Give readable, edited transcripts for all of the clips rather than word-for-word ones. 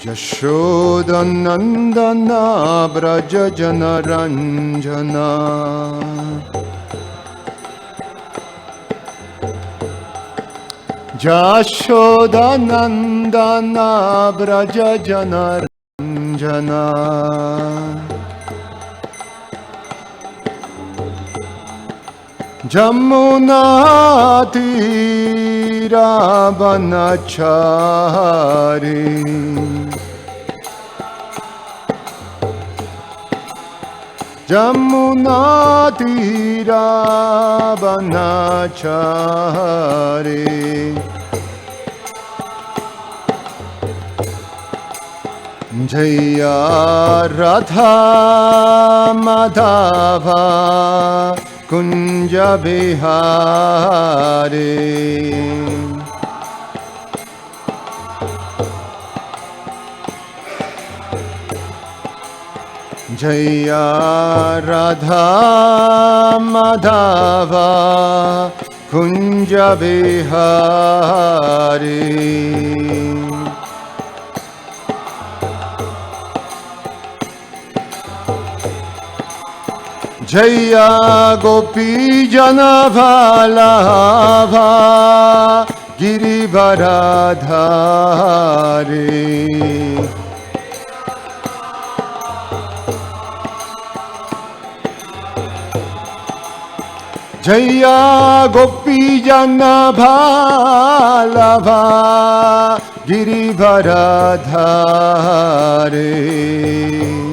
Yashodanandana Braja Janaranjana Yashodanandana Braja Janaranjana Jamuna Tira Vanachari Jamuna Tira Vanachari Jaya Radha Madhava Kunja Bihari Jaya Radha Madhava Kunja Bihari Jaya Gopi Jana Vallabha Girivaradhari Jaya Gopi Jana Vallabha Girivaradhari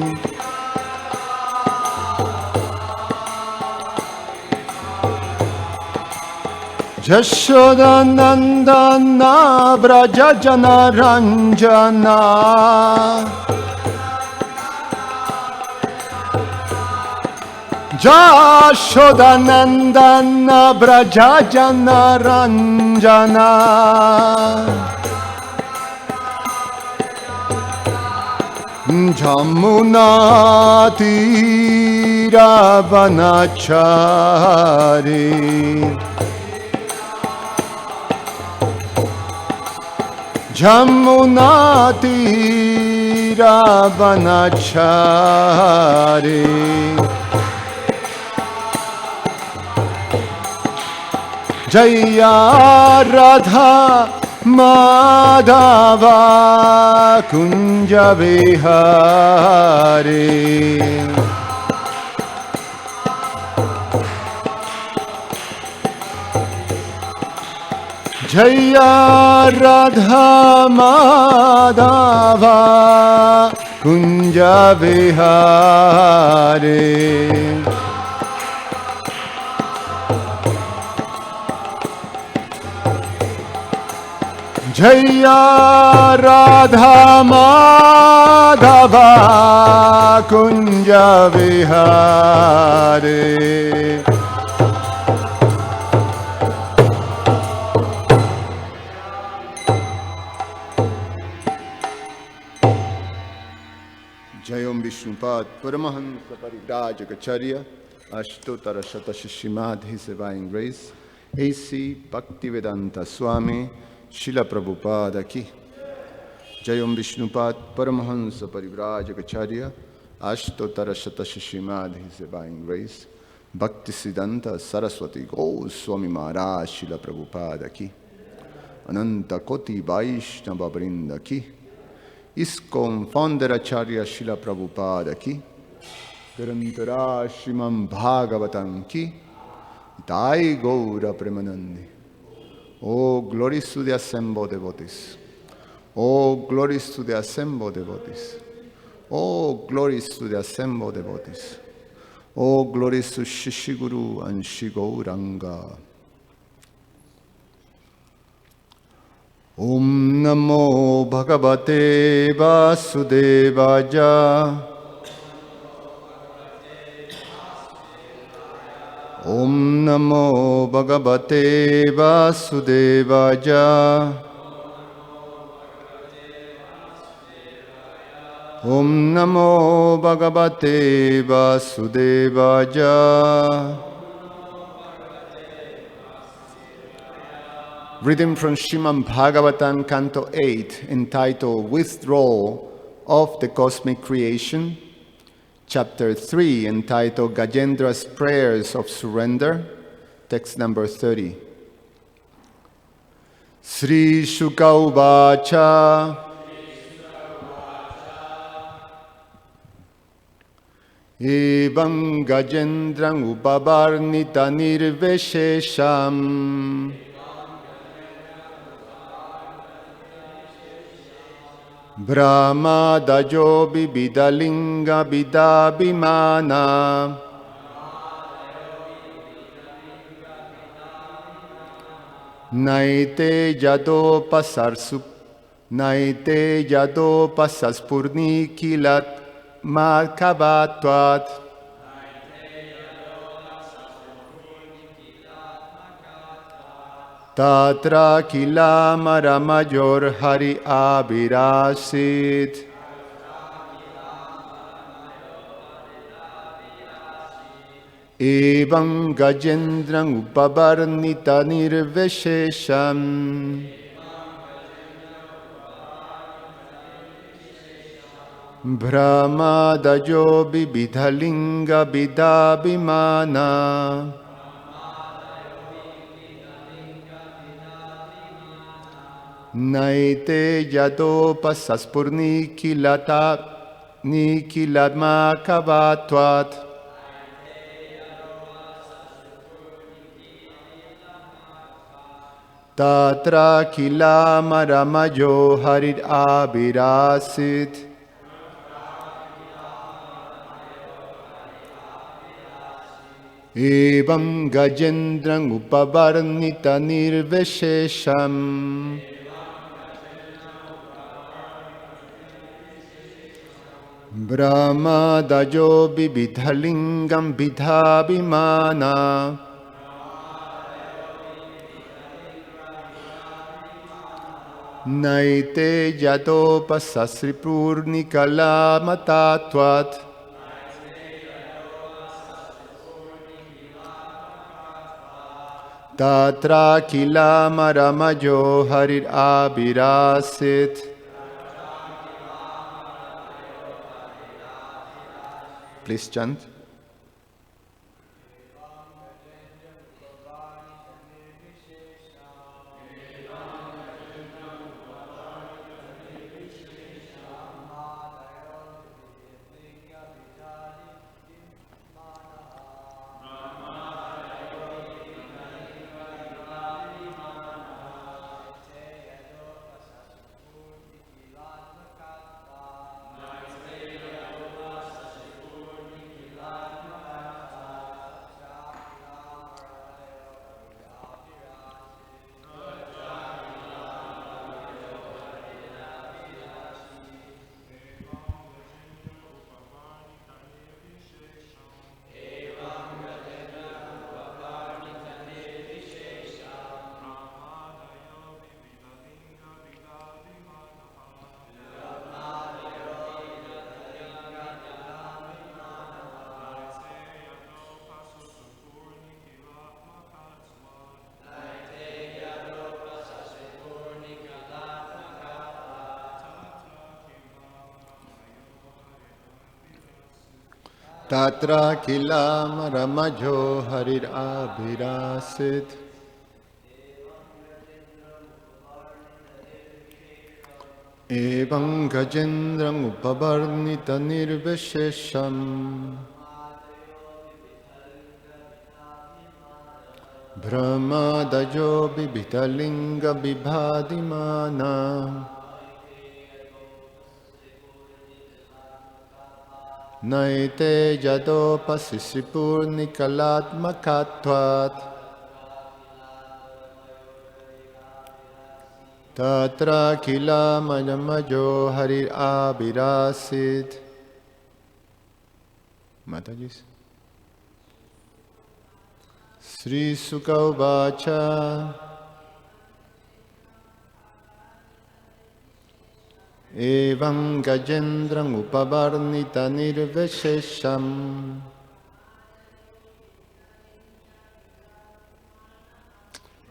Yashodanandana Braja Janaranjana Yashodanandana Braja Janaranjana Jamuna Tira Vanachari Jamuna Tira Vanachari Jaya Radha Madhava Kunja Vihari Jaya Radha Madhava Kunja Vihari Jaya Radha Madhava Kunja Vihari Jayom Vishnupad Paramahansa Parivrajacharya Ashtotara Shatashishimad His Divine Grace A.C. Bhaktivedanta Swami Srila Prabhupada Ki Jayom Vishnupad Paramahansa Parivrajacharya Ashtotara Shatashishimad His Divine Grace Bhaktisiddhanta Saraswati Goswami Maharaj Srila Prabhupada Ki Ananta Koti Vaishnava Vrinda Ki ISKCON Founder Acharya Srila Prabhupada Ki Garantara Srimad Bhagavatam Ki Dai Gaura Premanandi. Oh, glories to the assembled devotees. Oh, glories to the assembled devotees. Oh, glories to the assembled devotees. Oh, glories to Shishiguru and Shigauranga. Om Namo Bhagavate Vasudevaya. Om Namo Bhagavate Vasudevaya. Om Namo Bhagavate Vasudevaya. Reading from Srimad Bhagavatam Canto 8, entitled Withdrawal of the Cosmic Creation, Chapter 3, entitled Gajendra's Prayers of Surrender, text number 30. Sri Shuka Uvacha Evam Gajendrang Upavarnita Nirveshesham Brahma Dajo Bibidalinga Bidabhimana Naite Yado Pasaspurni Kilat Markavatvat Tatra Kilamara Mayor Hari Abhirasit Evam Gajendrang Upavarnita Nirveshesham Brahma Dajo Bibidhalinga Bidabhimana Naite Yado Pasaspurni Kilata Nikilatma Kavatvat Tatra Kilamaramayo Harit Abhirasit Evam Gajendrang Upavarnita Nirveshesham Brahma Dajo Bibidhalingam Bidhabhimana Naite Yado Pasasripurnikala Matatvat Tatra Kilamaramayo Harit Abhirasit. Please chant. Tatra Kilamaramayo Harit Abhirasit. Evam Gajendrang Upavarnita Nirveshesham Brahma Dajo Bibidhalinga Bibhadimana Naite Yado Pasisipurnikalatmakatvat Tatra Kilamaramayo Harit Abhirasit. Matajis. Sri Sukha Uvacha Evam Gajendrang Upavarnita Nirveshesham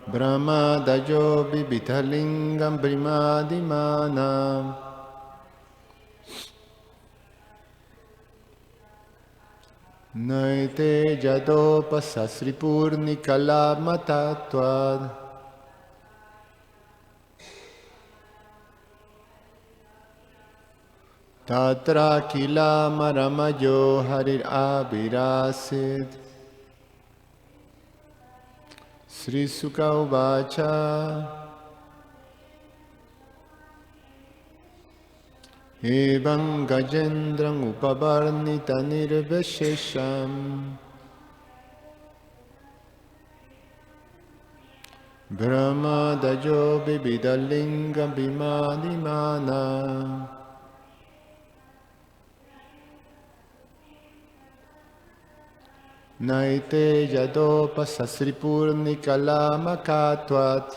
Brahmadayo Vibhitalingam Brimadimana. Naite Jadopa Sasripurnikala Matatvad. Tatra Kila Maramayo Harir Abhirasid. Sri Sukha Uvacha. Evam Gajendram Upavarnita Nirveshesham. Brahmadayo Vibhidalingam Bimadimana. Naite Yadopa Sasripurnikala Makatvat.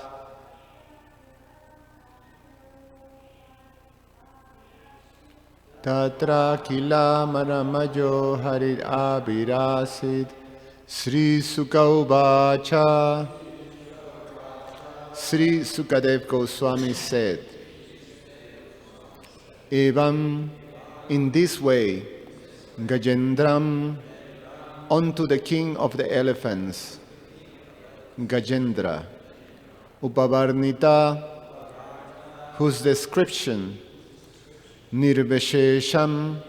Tatra Kila Maramayo Harir Abhirasid. Sri Sukha Uvacha. Sri Sukadev Goswami said, Evam, in this way, Gajendram, unto the king of the elephants, Gajendra, Upavarnita, whose description, Nirveshesham,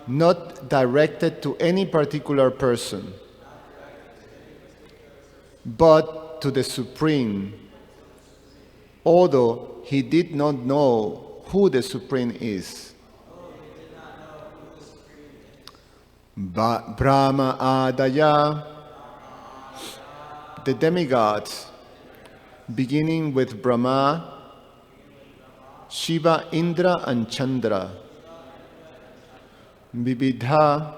not directed to any particular person, but to the Supreme, although he did not know who the Supreme is. Brahma Adaya, the demigods, beginning with Brahma, Shiva, Indra, and Chandra. Vibidha,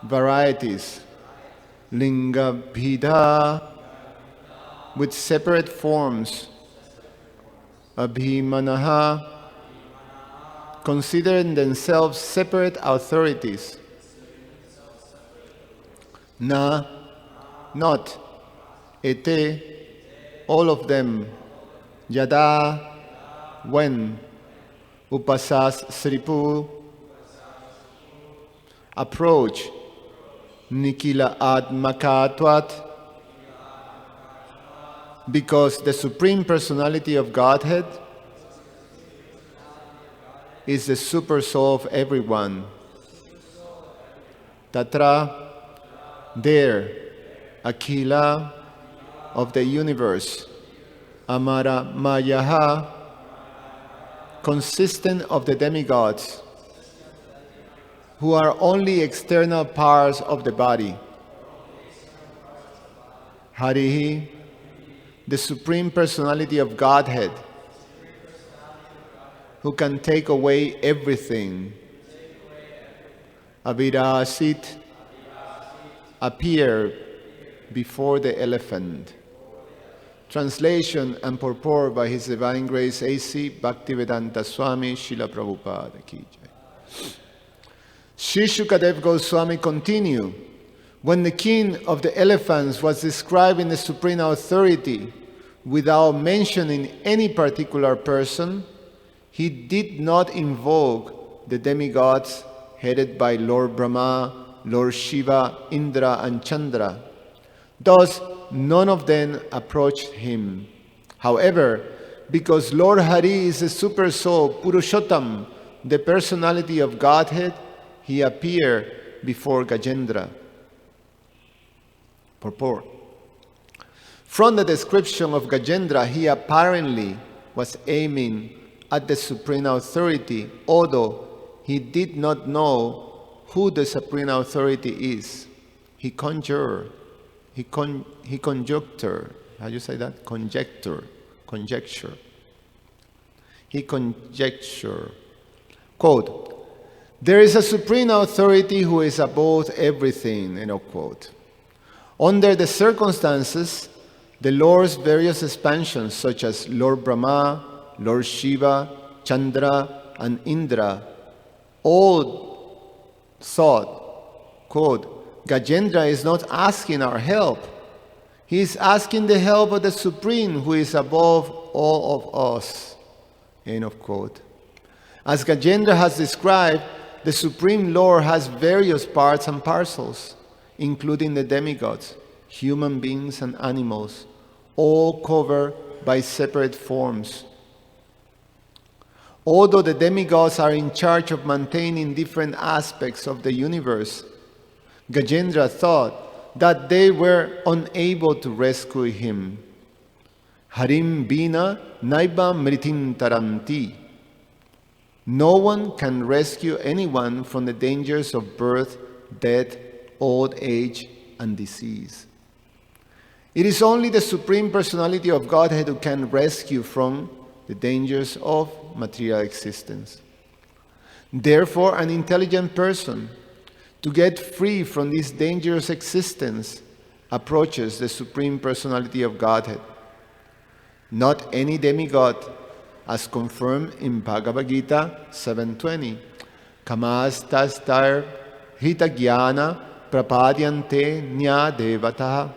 varieties. Linga Bhida, with separate forms. Abhimanaha, considering themselves separate authorities. Na, not. Ete, all of them. Yada, when. Upasas Sripu, approach. Nikila Admakatvat, because the Supreme Personality of Godhead is the super soul of everyone. Tatra, there, Akila of the universe, Amara Mayaha, consistent of the demigods, who are only external parts of the body. Harihi, the Supreme Personality of Godhead, who can take away everything. Abhirasit, appear before the elephant. Translation and purport by His Divine Grace A.C. Bhaktivedanta Swami Srila Prabhupada Ki Jai. Sri Shukadev Goswami continue. When the king of the elephants was describing the supreme authority without mentioning any particular person, he did not invoke the demigods headed by Lord Brahma, Lord Shiva, Indra, and Chandra. Thus, none of them approached him. However, because Lord Hari is the super soul, Purushottam, the personality of Godhead, he appeared before Gajendra. Purport. From the description of Gajendra, he apparently was aiming at the supreme authority, although he did not know who the supreme authority is. He conjectured. How do you say that? Conjecture. He conjectured. Quote, there is a supreme authority who is above everything, end of quote. Under the circumstances, the Lord's various expansions, such as Lord Brahma, Lord Shiva, Chandra, and Indra, all thought, quote, Gajendra is not asking our help. He is asking the help of the Supreme, who is above all of us. End of quote. As Gajendra has described, the Supreme Lord has various parts and parcels, including the demigods, human beings and animals, all covered by separate forms. Although the demigods are in charge of maintaining different aspects of the universe, Gajendra thought that they were unable to rescue him. Harim bina naiba mritim taranti. No one can rescue anyone from the dangers of birth, death, old age, and disease. It is only the Supreme Personality of Godhead who can rescue from the dangers of material existence. Therefore, an intelligent person, to get free from this dangerous existence, approaches the Supreme Personality of Godhead. Not any demigod, as confirmed in Bhagavad Gita 7.20. Kamastastar hitagyana prapadyante nya devataha.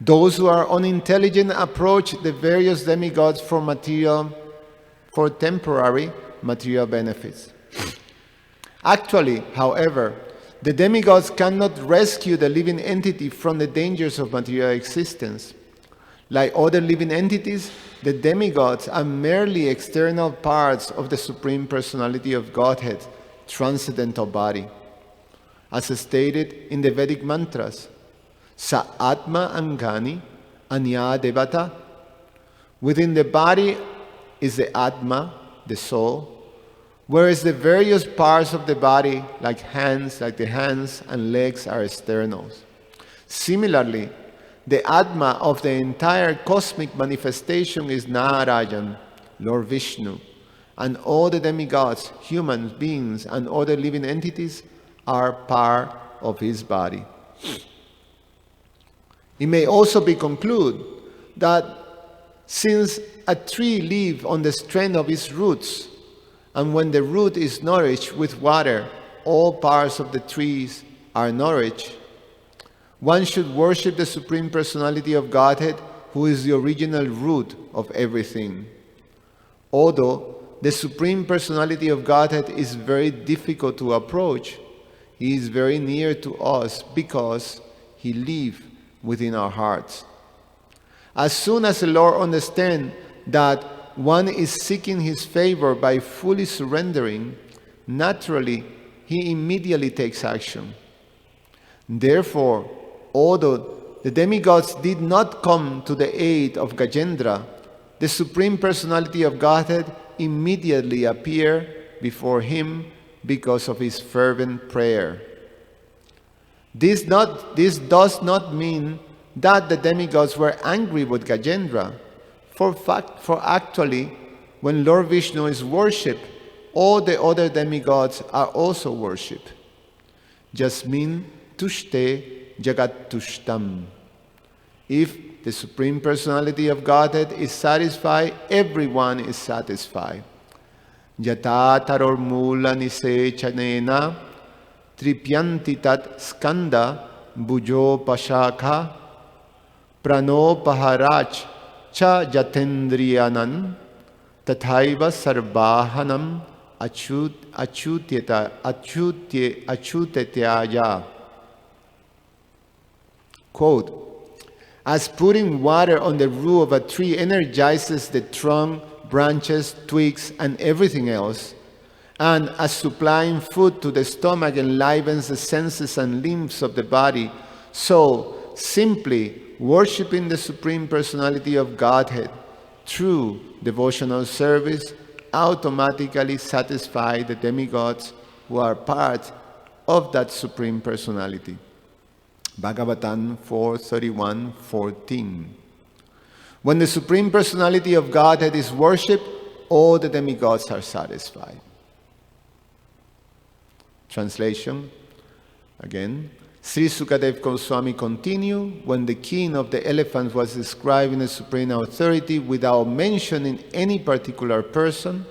Those who are unintelligent approach the various demigods for temporary material benefits. Actually, however, the demigods cannot rescue the living entity from the dangers of material existence. Like other living entities, the demigods are merely external parts of the Supreme Personality of Godhead, transcendental body. As stated in the Vedic mantras, Sa Atma Angani Anya Devata. Within the body is the Atma, the soul, whereas the various parts of the body, like the hands and legs, are externals. Similarly, the Atma of the entire cosmic manifestation is Narayan, Lord Vishnu, and all the demigods, human beings, and other living entities are part of his body. It may also be concluded that since a tree lives on the strength of its roots, and when the root is nourished with water, all parts of the trees are nourished, one should worship the Supreme Personality of Godhead, who is the original root of everything. Although the Supreme Personality of Godhead is very difficult to approach, he is very near to us because he lives within our hearts. As soon as the Lord understands that one is seeking his favor by fully surrendering, naturally he immediately takes action. Therefore, although the demigods did not come to the aid of Gajendra, the Supreme Personality of Godhead immediately appeared before him because of his fervent prayer. This does not mean that the demigods were angry with Gajendra. For actually, when Lord Vishnu is worshipped, all the other demigods are also worshipped. Jasmin tushte jagat tushtam. If the Supreme Personality of Godhead is satisfied, everyone is satisfied. Yata taror mula nise chanena tripyanti tat skanda bujo pashakha prano paharach cha jatendriyanan tathaiva sarvahanam achutetyaya. Quote, as putting water on the root of a tree energizes the trunk, branches, twigs, and everything else, and as supplying food to the stomach enlivens the senses and limbs of the body, so simply worshiping the Supreme Personality of Godhead through devotional service automatically satisfy the demigods who are part of that Supreme Personality. Bhagavatam 4.31.14. When the Supreme Personality of Godhead is worshipped, all the demigods are satisfied. Translation. Again, Sri Sukadev Goswami continued, when the king of the elephants was describing the supreme authority without mentioning any particular person,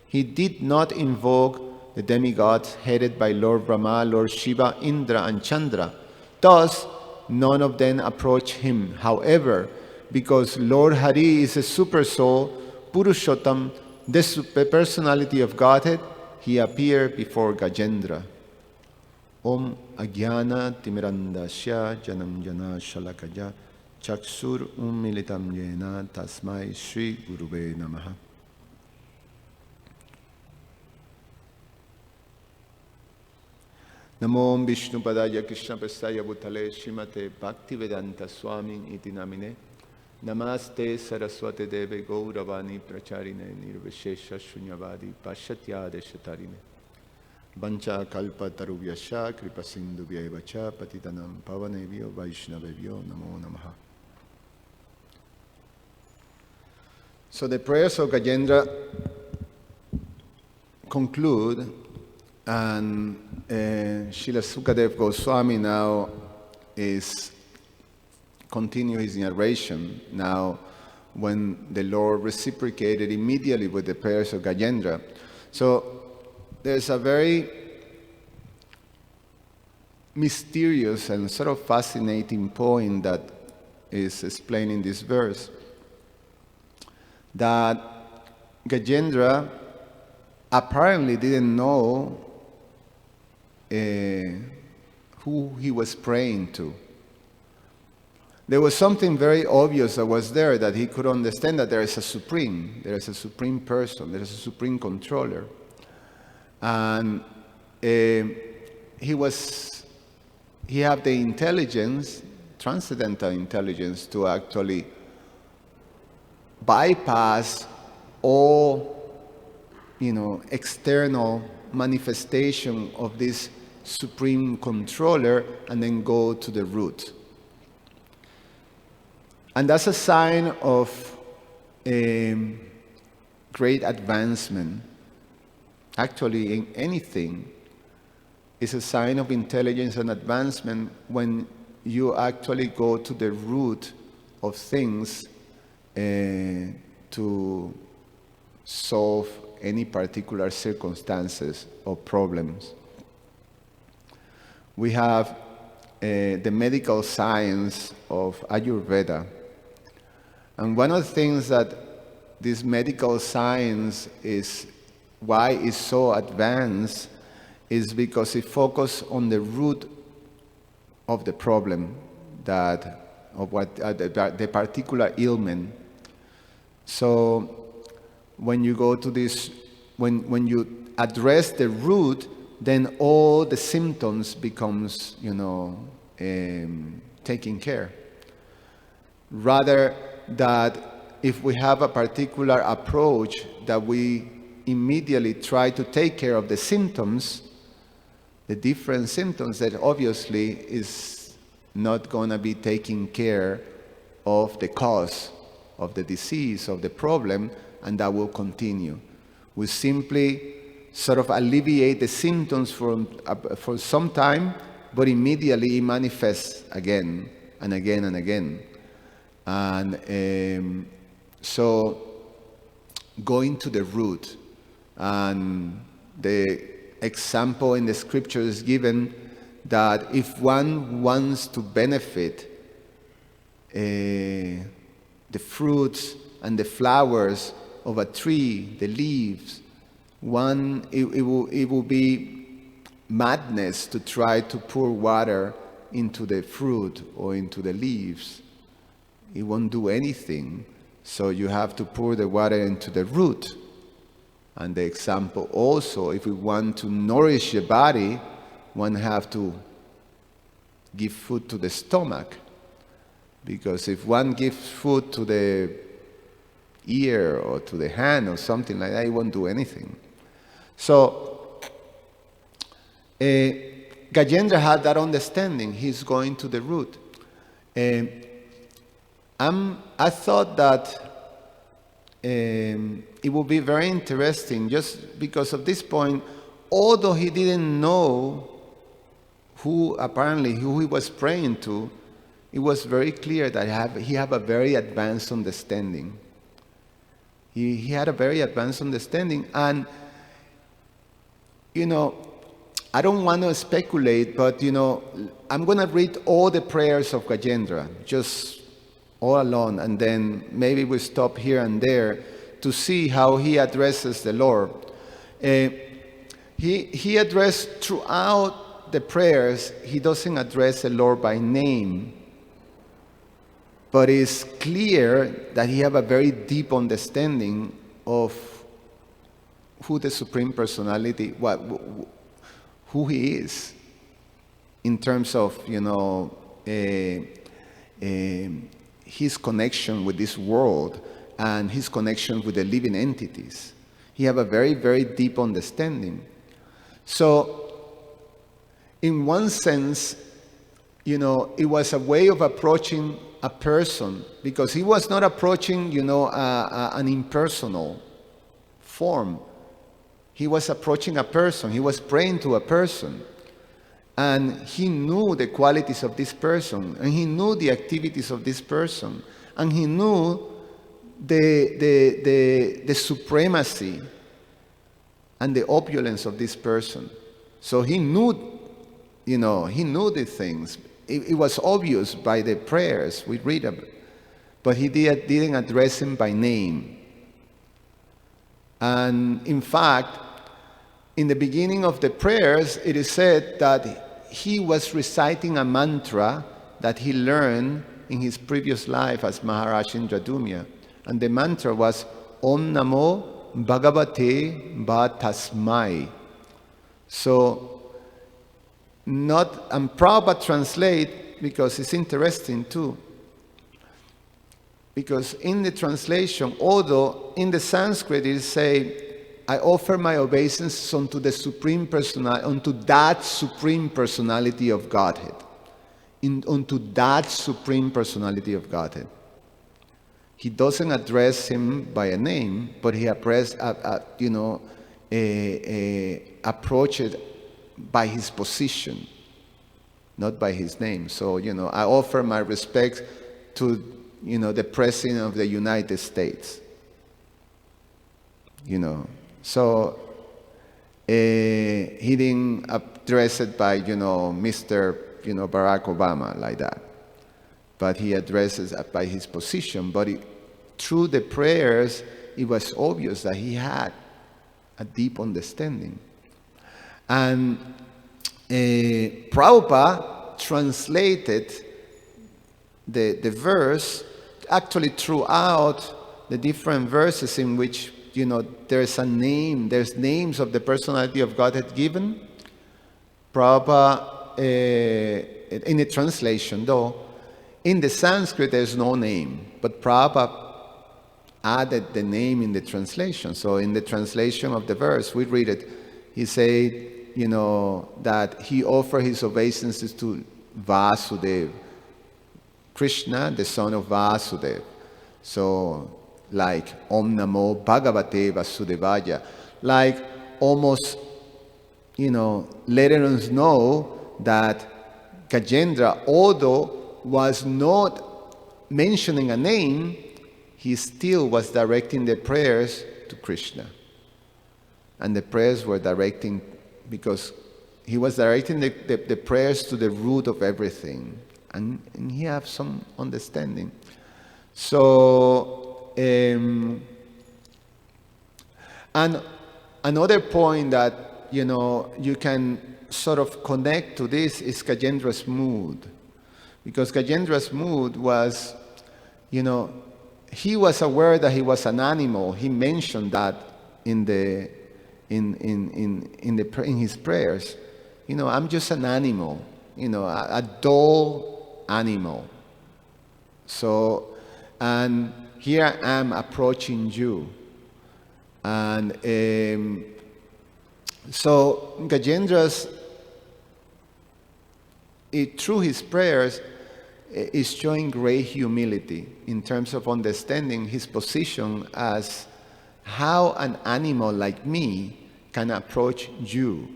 he did not invoke the demigods headed by Lord Brahma, Lord Shiva, Indra, and Chandra. Thus, none of them approached him. However, because Lord Hari is a super soul, Purushottam, the personality of Godhead, he appeared before Gajendra. Om Agyana Timirandasya Janam Jana Shalakaya Chaksur Militam Yena Tasmai Shri Gurube Namaha. Namo Vishnu Padaya Krishna Prestaya Bhutale Srimate Bhaktivedanta Swami Iti Namine Namaste Saraswate Deve Gauravani Pracharine Nirvishesha Shunyavadi Pashatya Deshatarine Vancha Kalpa Taruvyasha Kripa Sindhu Vyayacha Patitanam Pavanevyo Vaishnavevyo Namo Namaha. So the prayers of Gajendra conclude, and Srila Sukadev Goswami now is continue his narration now when the Lord reciprocated immediately with the prayers of Gajendra. So there's a very mysterious and sort of fascinating point that is explained in this verse, that Gajendra apparently didn't know who he was praying to. There was something very obvious that was there, that he could understand that there is a supreme person, there is a supreme controller. And he had the intelligence, transcendental intelligence, to actually bypass all, external manifestation of this supreme controller and then go to the root. And that's a sign of great advancement. Actually, in anything, it's a sign of intelligence and advancement when you actually go to the root of things to solve any particular circumstances or problems. We have the medical science of Ayurveda. And one of the things that this medical science is, why it's so advanced, is because it focuses on the root of the problem, the particular ailment. So when you go to this, when you address the root, then all the symptoms becomes, taken care. Rather that if we have a particular approach that we immediately try to take care of the symptoms, the different symptoms, that obviously is not going to be taking care of the cause of the disease, of the problem, and that will continue. We simply sort of alleviate the symptoms for some time, but immediately it manifests again and again and again. And so going to the root, and the example in the scripture is given that if one wants to benefit the fruits and the flowers of a tree, the leaves, it will be madness to try to pour water into the fruit or into the leaves. It won't do anything. So you have to pour the water into the root. And the example also, if we want to nourish the body, one have to give food to the stomach. Because if one gives food to the ear or to the hand or something like that, it won't do anything. So Gajendra had that understanding. He's going to the root. I thought that it would be very interesting, just because of this point, although he didn't know who he was praying to, it was very clear that he had a very advanced understanding. He had a very advanced understanding, and I don't want to speculate, but I'm going to read all the prayers of Gajendra, just all alone, and then maybe we stop here and there to see how he addresses the Lord. He addressed throughout the prayers, he doesn't address the Lord by name, but it's clear that he have a very deep understanding of who the Supreme Personality, who he is, in terms of his connection with this world and his connection with the living entities. He have a very, very deep understanding. So, in one sense, it was a way of approaching a person, because he was not approaching, an impersonal form. He was approaching a person. He was praying to a person. And he knew the qualities of this person, and he knew the activities of this person, and he knew the supremacy and the opulence of this person. So he knew, he knew the things. It was obvious by the prayers we read about, but he didn't address him by name. And in fact, in the beginning of the prayers, it is said that he was reciting a mantra that he learned in his previous life as Maharaj Indradumya. And the mantra was Om Namo Bhagavate Bhatasmai. So, and Prabhupada translate, because it's interesting too. Because in the translation, although in the Sanskrit it say, I offer my obeisance unto the Supreme Personality, unto that Supreme Personality of Godhead. Unto that Supreme Personality of Godhead. He doesn't address him by a name, but he approaches it by his position, not by his name. So, I offer my respects to, the President of the United States. So he didn't address it by, Mr. Barack Obama like that. But he addresses it by his position. But through the prayers, it was obvious that he had a deep understanding. And Prabhupada translated the verse actually throughout the different verses in which there's a name, there's names of the personality of Godhead given. Prabhupada, in the translation though, in the Sanskrit there's no name, but Prabhupada added the name in the translation. So in the translation of the verse, we read it, he said, that he offered his obeisances to Vasudeva, Krishna, the son of Vasudeva. So, like Om Namo Bhagavate Vasudevaya, like almost, letting us know that Gajendra, although was not mentioning a name, he still was directing the prayers to Krishna. And the prayers were directing, because he was directing the prayers to the root of everything. And he has some understanding. So, and another point that, you can sort of connect to this is Gajendra's mood. Because Gajendra's mood was, he was aware that he was an animal. He mentioned that in his prayers. I'm just an animal, a dull animal. So, and here I am approaching you. And so Gajendra's, through his prayers, is showing great humility in terms of understanding his position as how an animal like me can approach you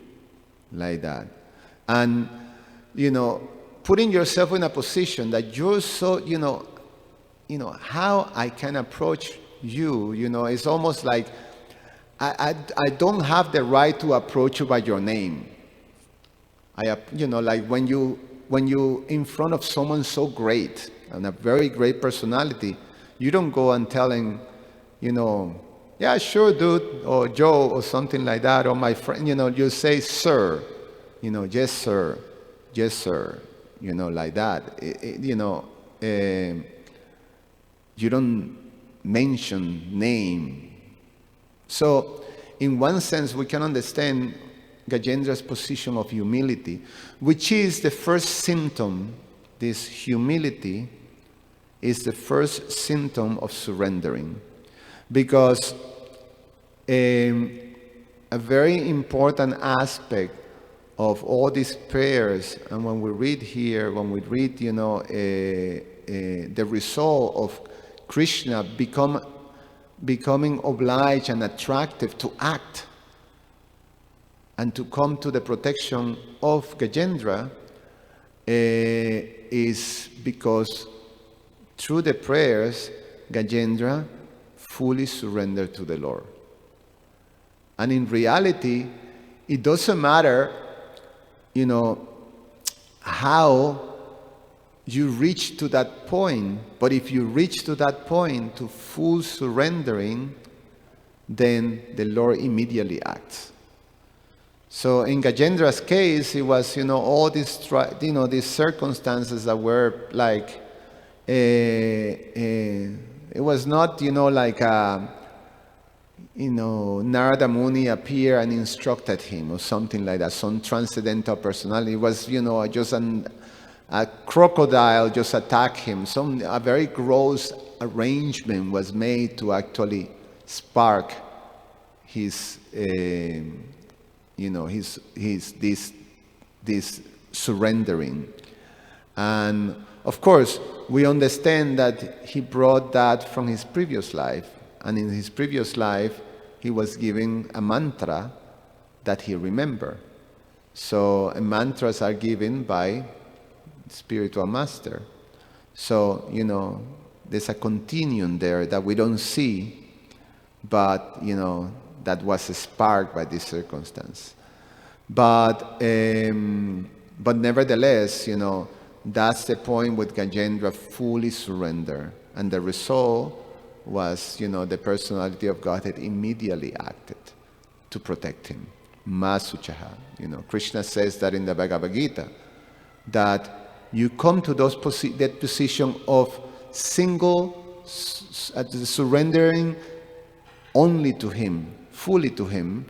like that. And, putting yourself in a position that you're so, how I can approach you, it's almost like I don't have the right to approach you by your name. Like when you in front of someone so great and a very great personality, you don't go and telling, yeah, sure, dude, or Joe, or something like that, or my friend. You say, sir, yes, sir, yes, sir, like that. You don't mention name. So, in one sense, we can understand Gajendra's position of humility, which is the first symptom. This humility is the first symptom of surrendering, because a very important aspect of all these prayers, and when we read here, the result of Krishna becoming obliged and attractive to act and to come to the protection of Gajendra, is because through the prayers, Gajendra fully surrendered to the Lord. And in reality, it doesn't matter, how you reach to that point, but if you reach to that point to full surrendering, then the Lord immediately acts. So in Gajendra's case, it was, all these, these circumstances that were like, it was not, like, Narada Muni appeared and instructed him or something like that, some transcendental personality. It was, just a crocodile just attacked him. A very gross arrangement was made to actually spark his, this surrendering. And of course, we understand that he brought that from his previous life. And in his previous life, he was given a mantra that he remembered. So mantras are given by spiritual master. So, there's a continuum there that we don't see, but, that was sparked by this circumstance. But nevertheless, that's the point with Gajendra fully surrender. And the result was, the personality of Godhead immediately acted to protect him. Masuchaha. Krishna says that in the Bhagavad Gita, that you come to that position of surrendering only to him, fully to him,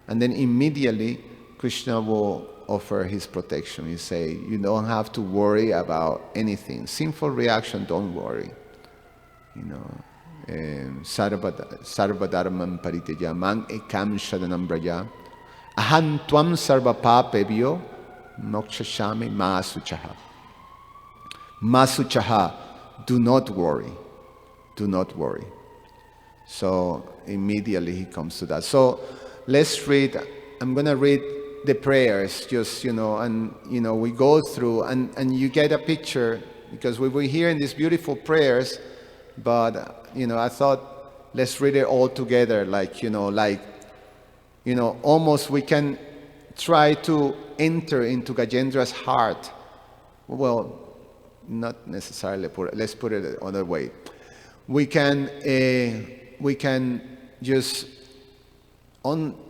and then immediately Krishna will offer his protection. He say, you don't have to worry about anything. Sinful reaction, don't worry. Sarvadharman pariteja man ekam shadanam braja aham tvam sarva papebhyo mokshashami masuchaha. Masuchaha, do not worry. Do not worry. So immediately he comes to that. So let's read. I'm going to read the prayers, just, and, we go through and you get a picture, because we were hearing these beautiful prayers, but, I thought, let's read it all together, almost we can try to enter into Gajendra's heart. Well, not necessarily, let's put it another way. We can just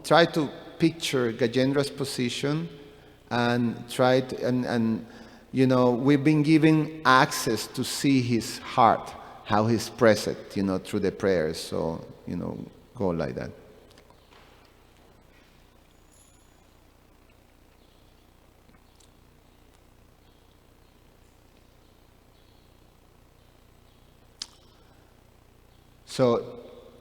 try to picture Gajendra's position and try to, we've been given access to see his heart, how he's present, through the prayers. So, go like that. So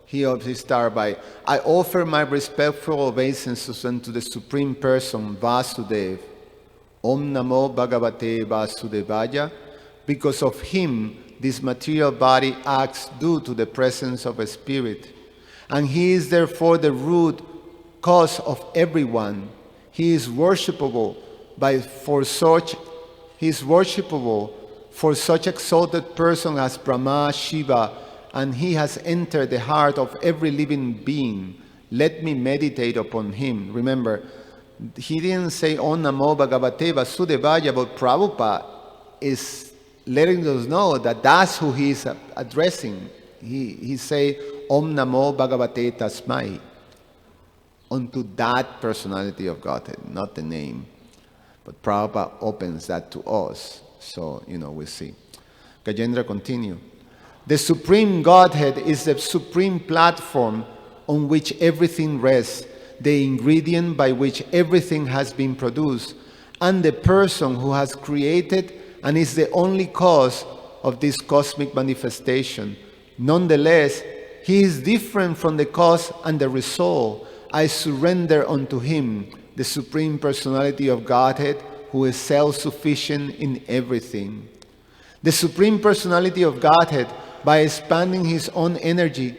he started by, I offer my respectful obeisances unto the Supreme Person, Vasudev. Om Namo Bhagavate Vasudevaya. Because of him, this material body acts due to the presence of a spirit. And he is therefore the root cause of everyone. He is worshipable for such exalted person as Brahma, Shiva, and he has entered the heart of every living being. Let me meditate upon him. Remember, He didn't say Om Namo Bhagavate Vasudevaya, but Prabhupada is letting us know that that's who he is addressing. He say Om Namo Bhagavate Tasmai, unto that personality of Godhead, not the name. But Prabhupada opens that to us. So, we see. Gajendra continue. The Supreme Godhead is the supreme platform on which everything rests, the ingredient by which everything has been produced, and the person who has created and is the only cause of this cosmic manifestation. Nonetheless, he is different from the cause and the result. I surrender unto him, the Supreme Personality of Godhead, who is self-sufficient in everything. The Supreme Personality of Godhead, by expanding his own energy,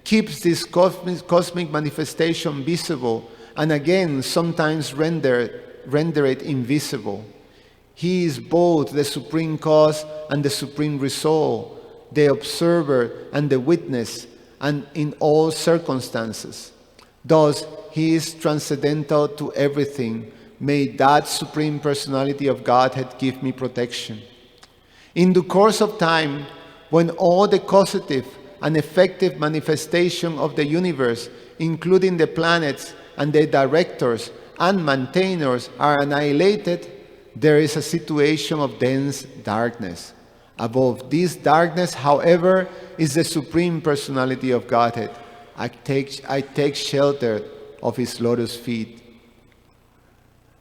keeps this cosmic manifestation visible, and again sometimes render it invisible. He is both the supreme cause and the supreme result, the observer and the witness, and in all circumstances. Thus, he is transcendental to everything. May that Supreme Personality of Godhead give me protection. In the course of time, when all the causative and effective manifestation of the universe, including the planets and their directors and maintainers, are annihilated, there is a situation of dense darkness. Above this darkness, however, is the Supreme Personality of Godhead. I take shelter of his lotus feet.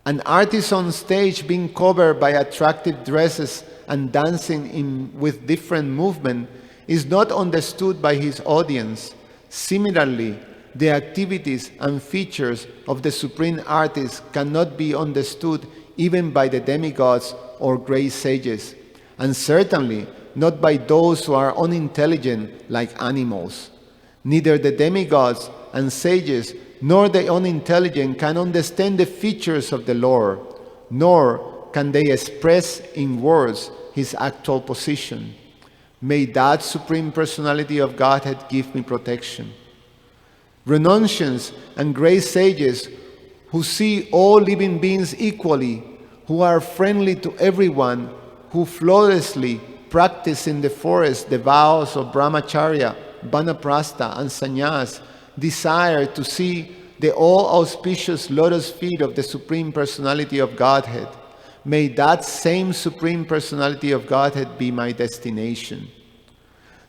An artist on stage being covered by attractive dresses and dancing with different movement is not understood by his audience. Similarly, the activities and features of the Supreme Artist cannot be understood even by the demigods or great sages, and certainly not by those who are unintelligent like animals. Neither the demigods and sages nor the unintelligent can understand the features of the Lord, nor can they express in words his actual position. May that Supreme Personality of Godhead give me protection. Renunciants and great sages who see all living beings equally, who are friendly to everyone, who flawlessly practice in the forest the vows of brahmacharya, vanaprastha, and sannyas, desire to see the all-auspicious lotus feet of the Supreme Personality of Godhead. May that same Supreme Personality of Godhead be my destination.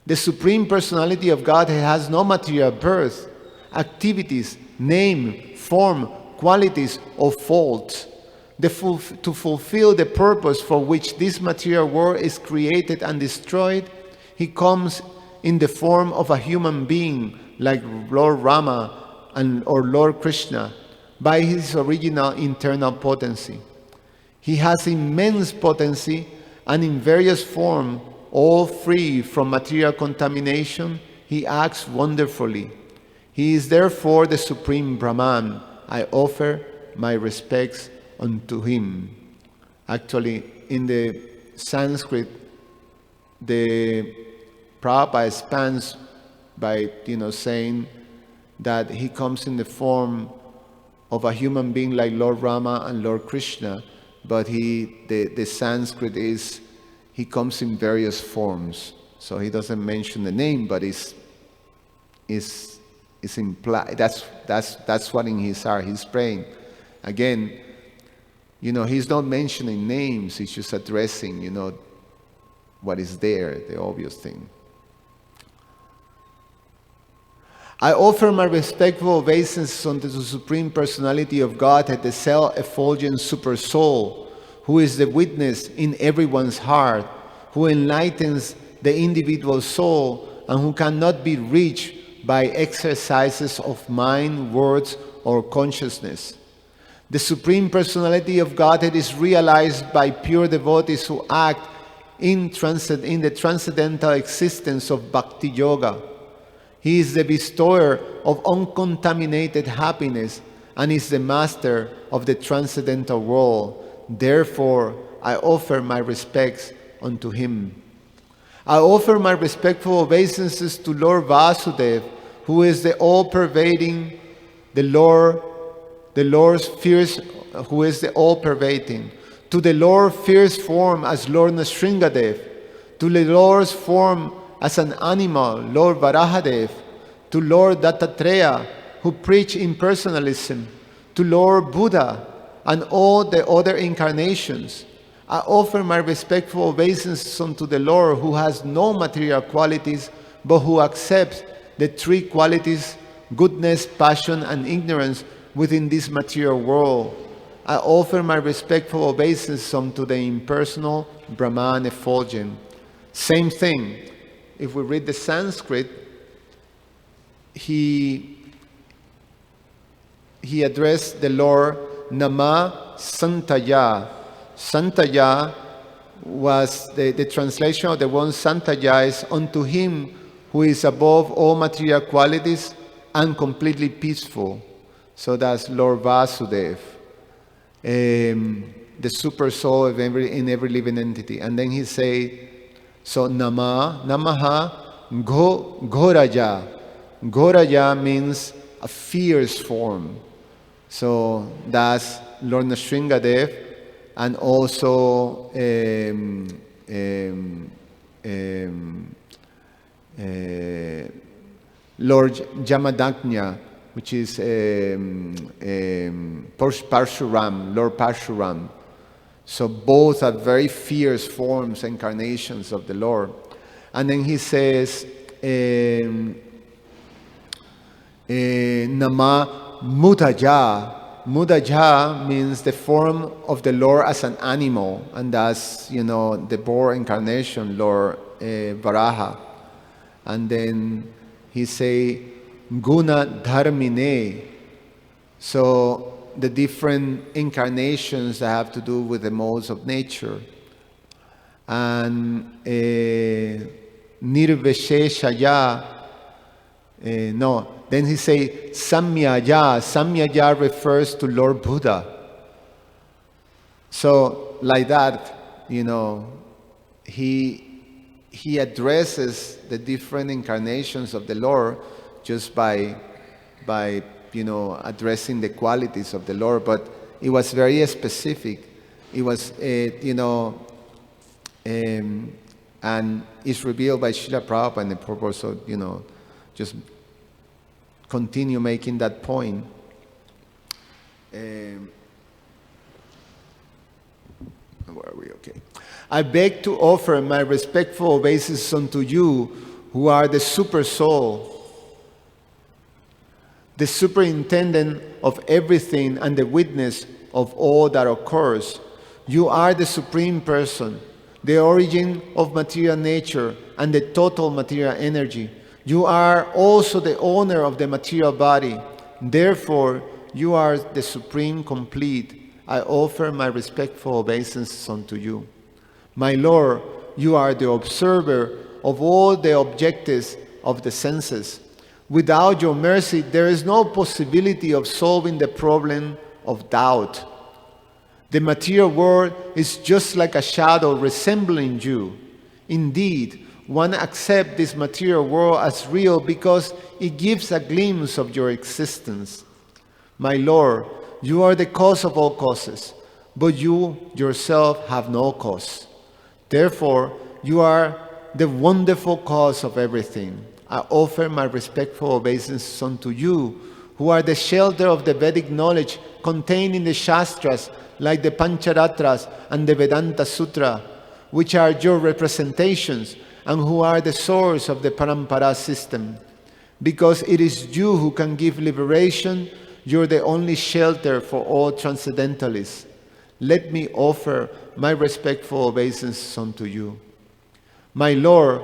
The Supreme Personality of Godhead has no material birth, activities, name, form, qualities, or faults. To fulfill the purpose for which this material world is created and destroyed, he comes in the form of a human being like Lord Rama or Lord Krishna by his original internal potency. He has immense potency and in various forms, all free from material contamination, he acts wonderfully. He is therefore the Supreme Brahman. I offer my respects unto him. Actually, in the Sanskrit, the Prabhupada expands by saying that he comes in the form of a human being like Lord Rama and Lord Krishna, but the Sanskrit is he comes in various forms. So he doesn't mention the name, but it's implied. That's what in his heart he's praying. Again, he's not mentioning names. He's just addressing, what is there, the obvious thing. I offer my respectful obeisances unto the Supreme Personality of Godhead, the self-effulgent Super Soul, who is the witness in everyone's heart, who enlightens the individual soul, and who cannot be reached by exercises of mind, words, or consciousness. The Supreme Personality of Godhead is realized by pure devotees who act in the transcendental existence of Bhakti Yoga. He is the bestower of uncontaminated happiness and is the master of the transcendental world. Therefore, I offer my respects unto him. I offer my respectful obeisances to Lord Vasudeva, who is the all-pervading, the Lord the Lord's fierce, who is the all-pervading, to the Lord's fierce form as Lord Nrsingadev, to the Lord's form as an animal, Lord Varahadev, to Lord Dattatreya, who preached impersonalism, to Lord Buddha, and all the other incarnations. I offer my respectful obeisances unto the Lord, who has no material qualities, but who accepts the three qualities, goodness, passion, and ignorance, within this material world. I offer my respectful obeisances unto the impersonal Brahman effulgent. Same thing. If we read the Sanskrit, he addressed the Lord Nama Santaya. Santaya was the translation of the word Santaya is unto him who is above all material qualities and completely peaceful. So that's Lord Vasudev, the super soul of in every living entity. And then he say, so Namaha Ghoraya. Ghoraya means a fierce form. So that's Lord Nrsingadev, and also Lord Jamadagnya, which is Parshuram, Lord Parshuram. So both are very fierce forms, incarnations of the Lord. And then he says, Nama Mudaya. Mudaya means the form of the Lord as an animal, and that's, the boar incarnation, Lord Varaha. And then he say, Guna Dharmine. So the different incarnations that have to do with the modes of nature. And Nirvesheshaya. Then he say Samyaya. Samyaya refers to Lord Buddha. So like that, he addresses the different incarnations of the Lord just by addressing the qualities of the Lord. But it was very specific. It was and it's revealed by Srila Prabhupada, and the purpose of just continue making that point. Where are we? Okay. I beg to offer my respectful obeisances unto you, who are the super soul, the superintendent of everything and the witness of all that occurs. You are the supreme person, the origin of material nature and the total material energy. You are also the owner of the material body. Therefore, you are the supreme complete. I offer my respectful obeisances unto you. My Lord, you are the observer of all the objectives of the senses. Without your mercy, there is no possibility of solving the problem of doubt. The material world is just like a shadow resembling you. Indeed, one accepts this material world as real because it gives a glimpse of your existence. My Lord, you are the cause of all causes, but you yourself have no cause. Therefore, you are the wonderful cause of everything. I offer my respectful obeisances unto you, who are the shelter of the Vedic knowledge contained in the Shastras, like the Pancharatras and the Vedanta Sutra, which are your representations, and who are the source of the Parampara system. Because it is you who can give liberation, you're the only shelter for all transcendentalists. Let me offer my respectful obeisances unto you. My Lord,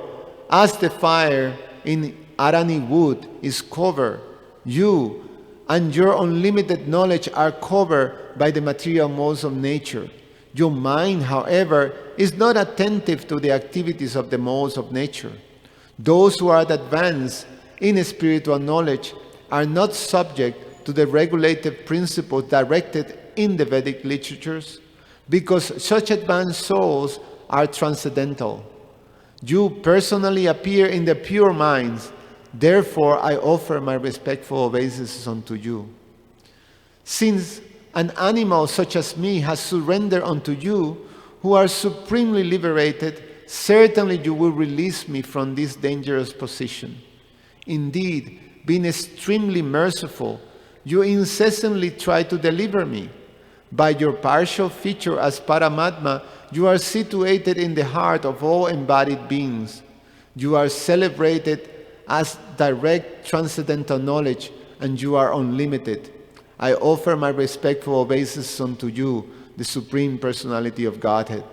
as the fire in Arani wood is covered, you and your unlimited knowledge are covered by the material modes of nature. Your mind, however, is not attentive to the activities of the modes of nature. Those who are advanced in spiritual knowledge are not subject to the regulative principles directed in the Vedic literatures, because such advanced souls are transcendental. You personally appear in the pure minds. Therefore, I offer my respectful obeisances unto you. Since an animal such as me has surrendered unto you, who are supremely liberated, certainly you will release me from this dangerous position. Indeed, being extremely merciful, you incessantly try to deliver me. By your partial feature as Paramatma, you are situated in the heart of all embodied beings. You are celebrated as direct transcendental knowledge, and you are unlimited. I offer my respectful obeisance unto you, the Supreme Personality of Godhead.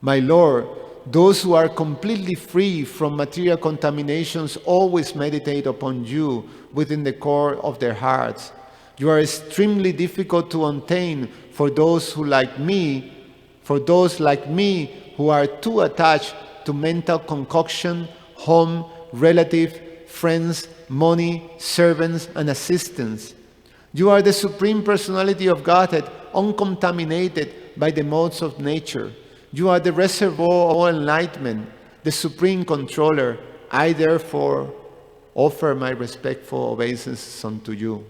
My Lord, those who are completely free from material contaminations always meditate upon you within the core of their hearts. You are extremely difficult to attain for those like me who are too attached to mental concoction, home, relative, friends, money, servants, and assistants. You are the Supreme Personality of Godhead, uncontaminated by the modes of nature. You are the reservoir of all enlightenment, the Supreme Controller. I therefore offer my respectful obeisance unto you.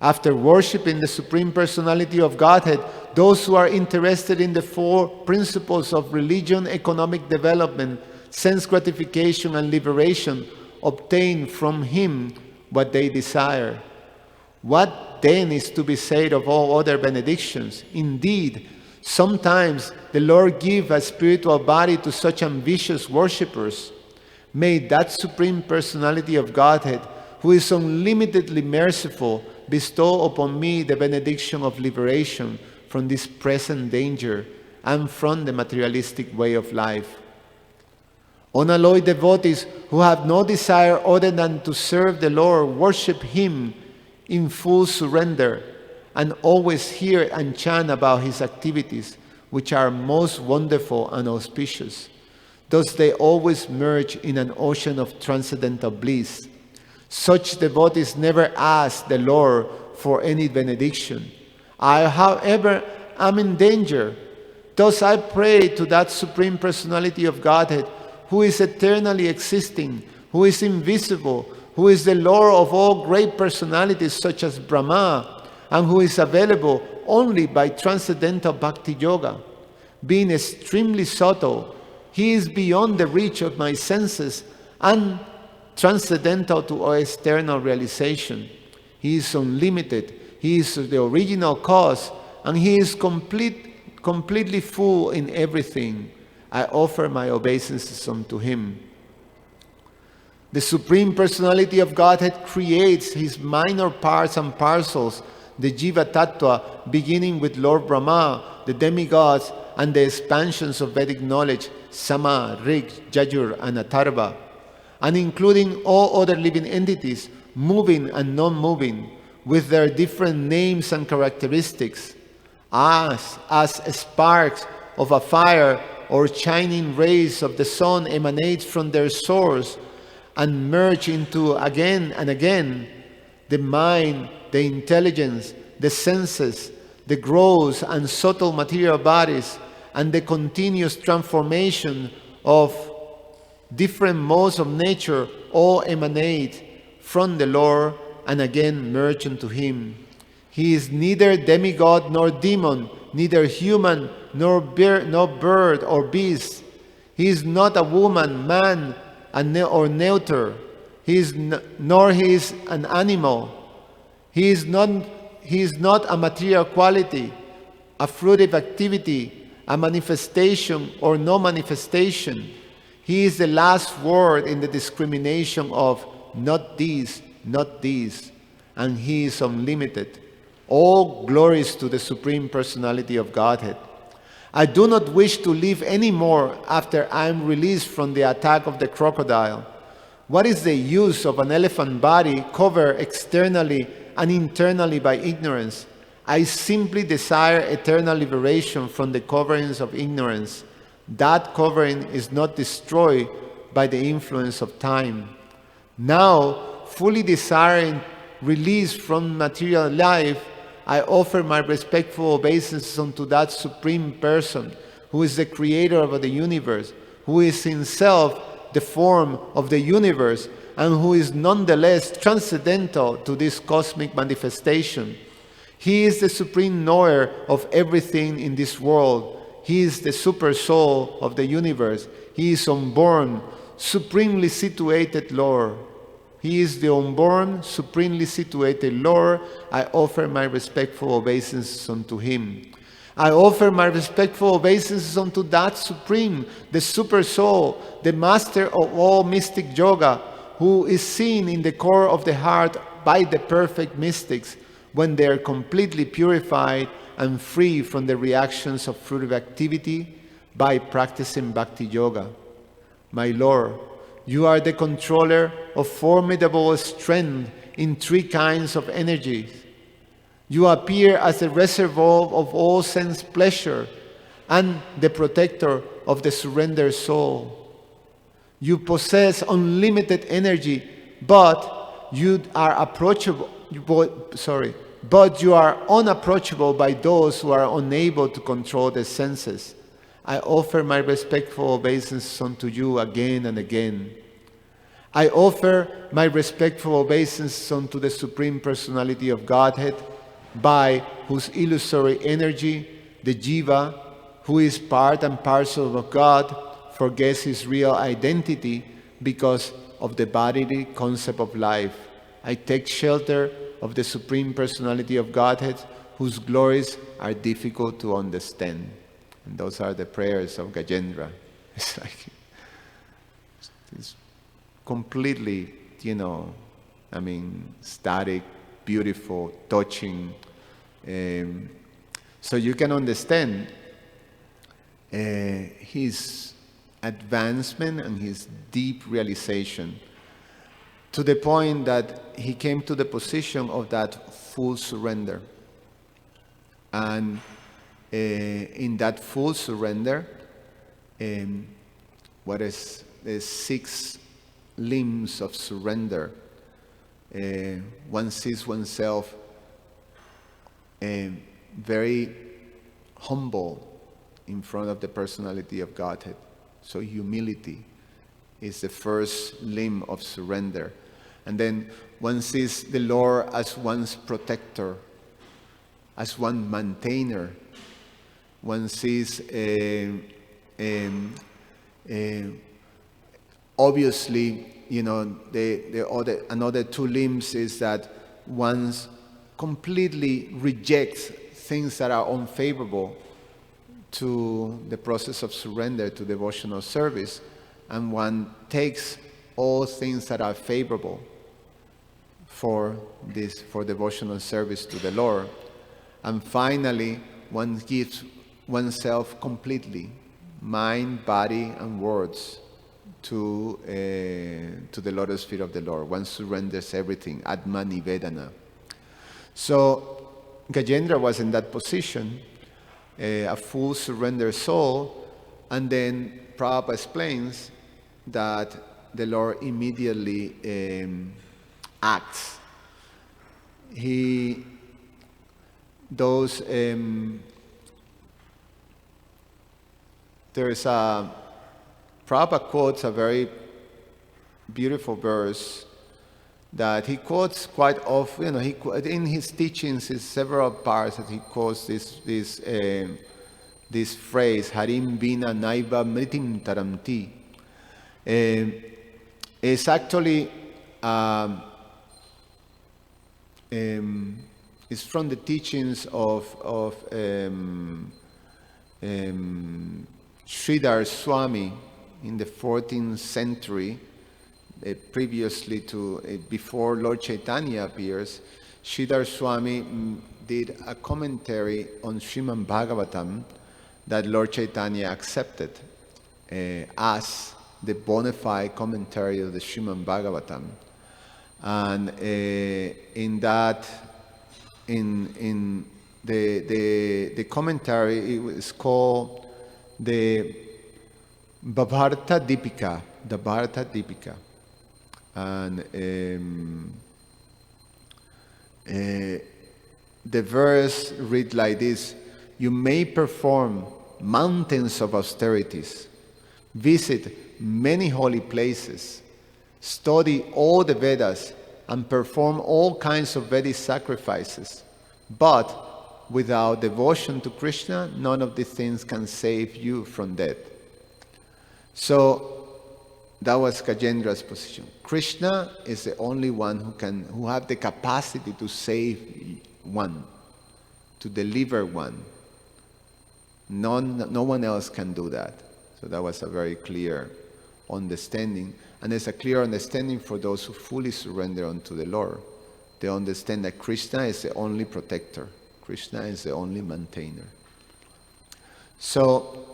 After worshiping the Supreme Personality of Godhead, those who are interested in the four principles of religion, economic development, sense gratification, and liberation obtain from Him what they desire. What then is to be said of all other benedictions? Indeed, sometimes the Lord gives a spiritual body to such ambitious worshippers. May that Supreme Personality of Godhead, who is unlimitedly merciful, bestow upon me the benediction of liberation from this present danger and from the materialistic way of life. Unalloyed devotees who have no desire other than to serve the Lord worship Him in full surrender and always hear and chant about His activities, which are most wonderful and auspicious. Thus they always merge in an ocean of transcendental bliss. Such devotees never ask the Lord for any benediction. I, however, am in danger. Thus I pray to that Supreme Personality of Godhead, who is eternally existing, who is invisible, who is the Lord of all great personalities such as Brahma, and who is available only by transcendental bhakti yoga. Being extremely subtle, He is beyond the reach of my senses and transcendental to all external realization. He is unlimited, He is the original cause, and He is completely full in everything. I offer my obeisances unto Him. The Supreme Personality of Godhead creates His minor parts and parcels, the Jiva Tattva, beginning with Lord Brahma, the demigods, and the expansions of Vedic knowledge, Sama, Rig, Yajur, and Atharva, and including all other living entities, moving and non-moving, with their different names and characteristics, as sparks of a fire or shining rays of the sun emanate from their source and merge into again and again the mind, the intelligence, the senses, the gross and subtle material bodies, and the continuous transformation of different modes of nature all emanate from the Lord and again merge into Him. He is neither demigod nor demon, neither human nor bird or beast. He is not a woman, man, or neuter. Nor he is an animal. He is not a material quality, a fruitive activity, a manifestation or no manifestation. He is the last word in the discrimination of not these, and He is unlimited. All glories to the Supreme Personality of Godhead. I do not wish to live any more after I am released from the attack of the crocodile. What is the use of an elephant body covered externally and internally by ignorance? I simply desire eternal liberation from the coverings of ignorance. That covering is not destroyed by the influence of time. Now, fully desiring release from material life, I offer my respectful obeisance unto that Supreme Person, who is the Creator of the universe, who is Himself the form of the universe, and who is nonetheless transcendental to this cosmic manifestation. He is the supreme knower of everything in this world. He is the super soul of the universe. He is unborn, supremely situated Lord. He is the unborn, supremely situated Lord. I offer my respectful obeisances unto him. I offer my respectful obeisances unto that supreme, the super soul, the master of all mystic yoga, who is seen in the core of the heart by the perfect mystics when they are completely purified and free from the reactions of fruitive activity by practicing bhakti yoga. My Lord, you are the controller of formidable strength in three kinds of energies. You appear as the reservoir of all sense pleasure and the protector of the surrendered soul. You possess unlimited energy, but you are unapproachable by those who are unable to control their senses. I offer my respectful obeisance unto you again and again. I offer my respectful obeisance unto the Supreme Personality of Godhead, by whose illusory energy the jiva, who is part and parcel of God, forgets his real identity because of the bodily concept of life. I take shelter of the Supreme Personality of Godhead, whose glories are difficult to understand. And those are the prayers of Gajendra. It's completely, static, beautiful, touching. So you can understand his advancement and his deep realization to the point that he came to the position of that full surrender. And in that full surrender, what is the 6 limbs of surrender? One sees oneself very humble in front of the personality of Godhead. So humility is the first limb of surrender. And then one sees the Lord as one's protector, as one maintainer. One sees obviously, another 2 limbs is that one completely rejects things that are unfavorable to the process of surrender, to devotional service, and one takes all things that are favorable for devotional service to the Lord. And finally, one gives oneself completely, mind, body, and words, to the lotus feet of the Lord. One surrenders everything, Atma Nivedana. So Gajendra was in that position, a full surrender soul, and then Prabhupada explains that the Lord immediately acts. Prabhupada quotes a very beautiful verse that he quotes quite often. In his teachings, in several parts that he quotes this phrase, Harim Vina Naiva Mritim Taramti. It's actually it's from the teachings of Sridhar Swami in the 14th century, before Lord Chaitanya appears. Sridhar Swami did a commentary on Srimad Bhagavatam that Lord Chaitanya accepted as the bona fide commentary of the Srimad Bhagavatam. And in the commentary, it was called the Bharata Dipika, and the verse read like this: you may perform mountains of austerities, visit many holy places, study all the Vedas, and perform all kinds of Vedic sacrifices. But without devotion to Krishna, none of these things can save you from death. So that was Gajendra's position. Krishna is the only one who have the capacity to save one, to deliver one. No one else can do that. So that was a very clear understanding. And there's a clear understanding for those who fully surrender unto the Lord. They understand that Krishna is the only protector. Krishna is the only maintainer. So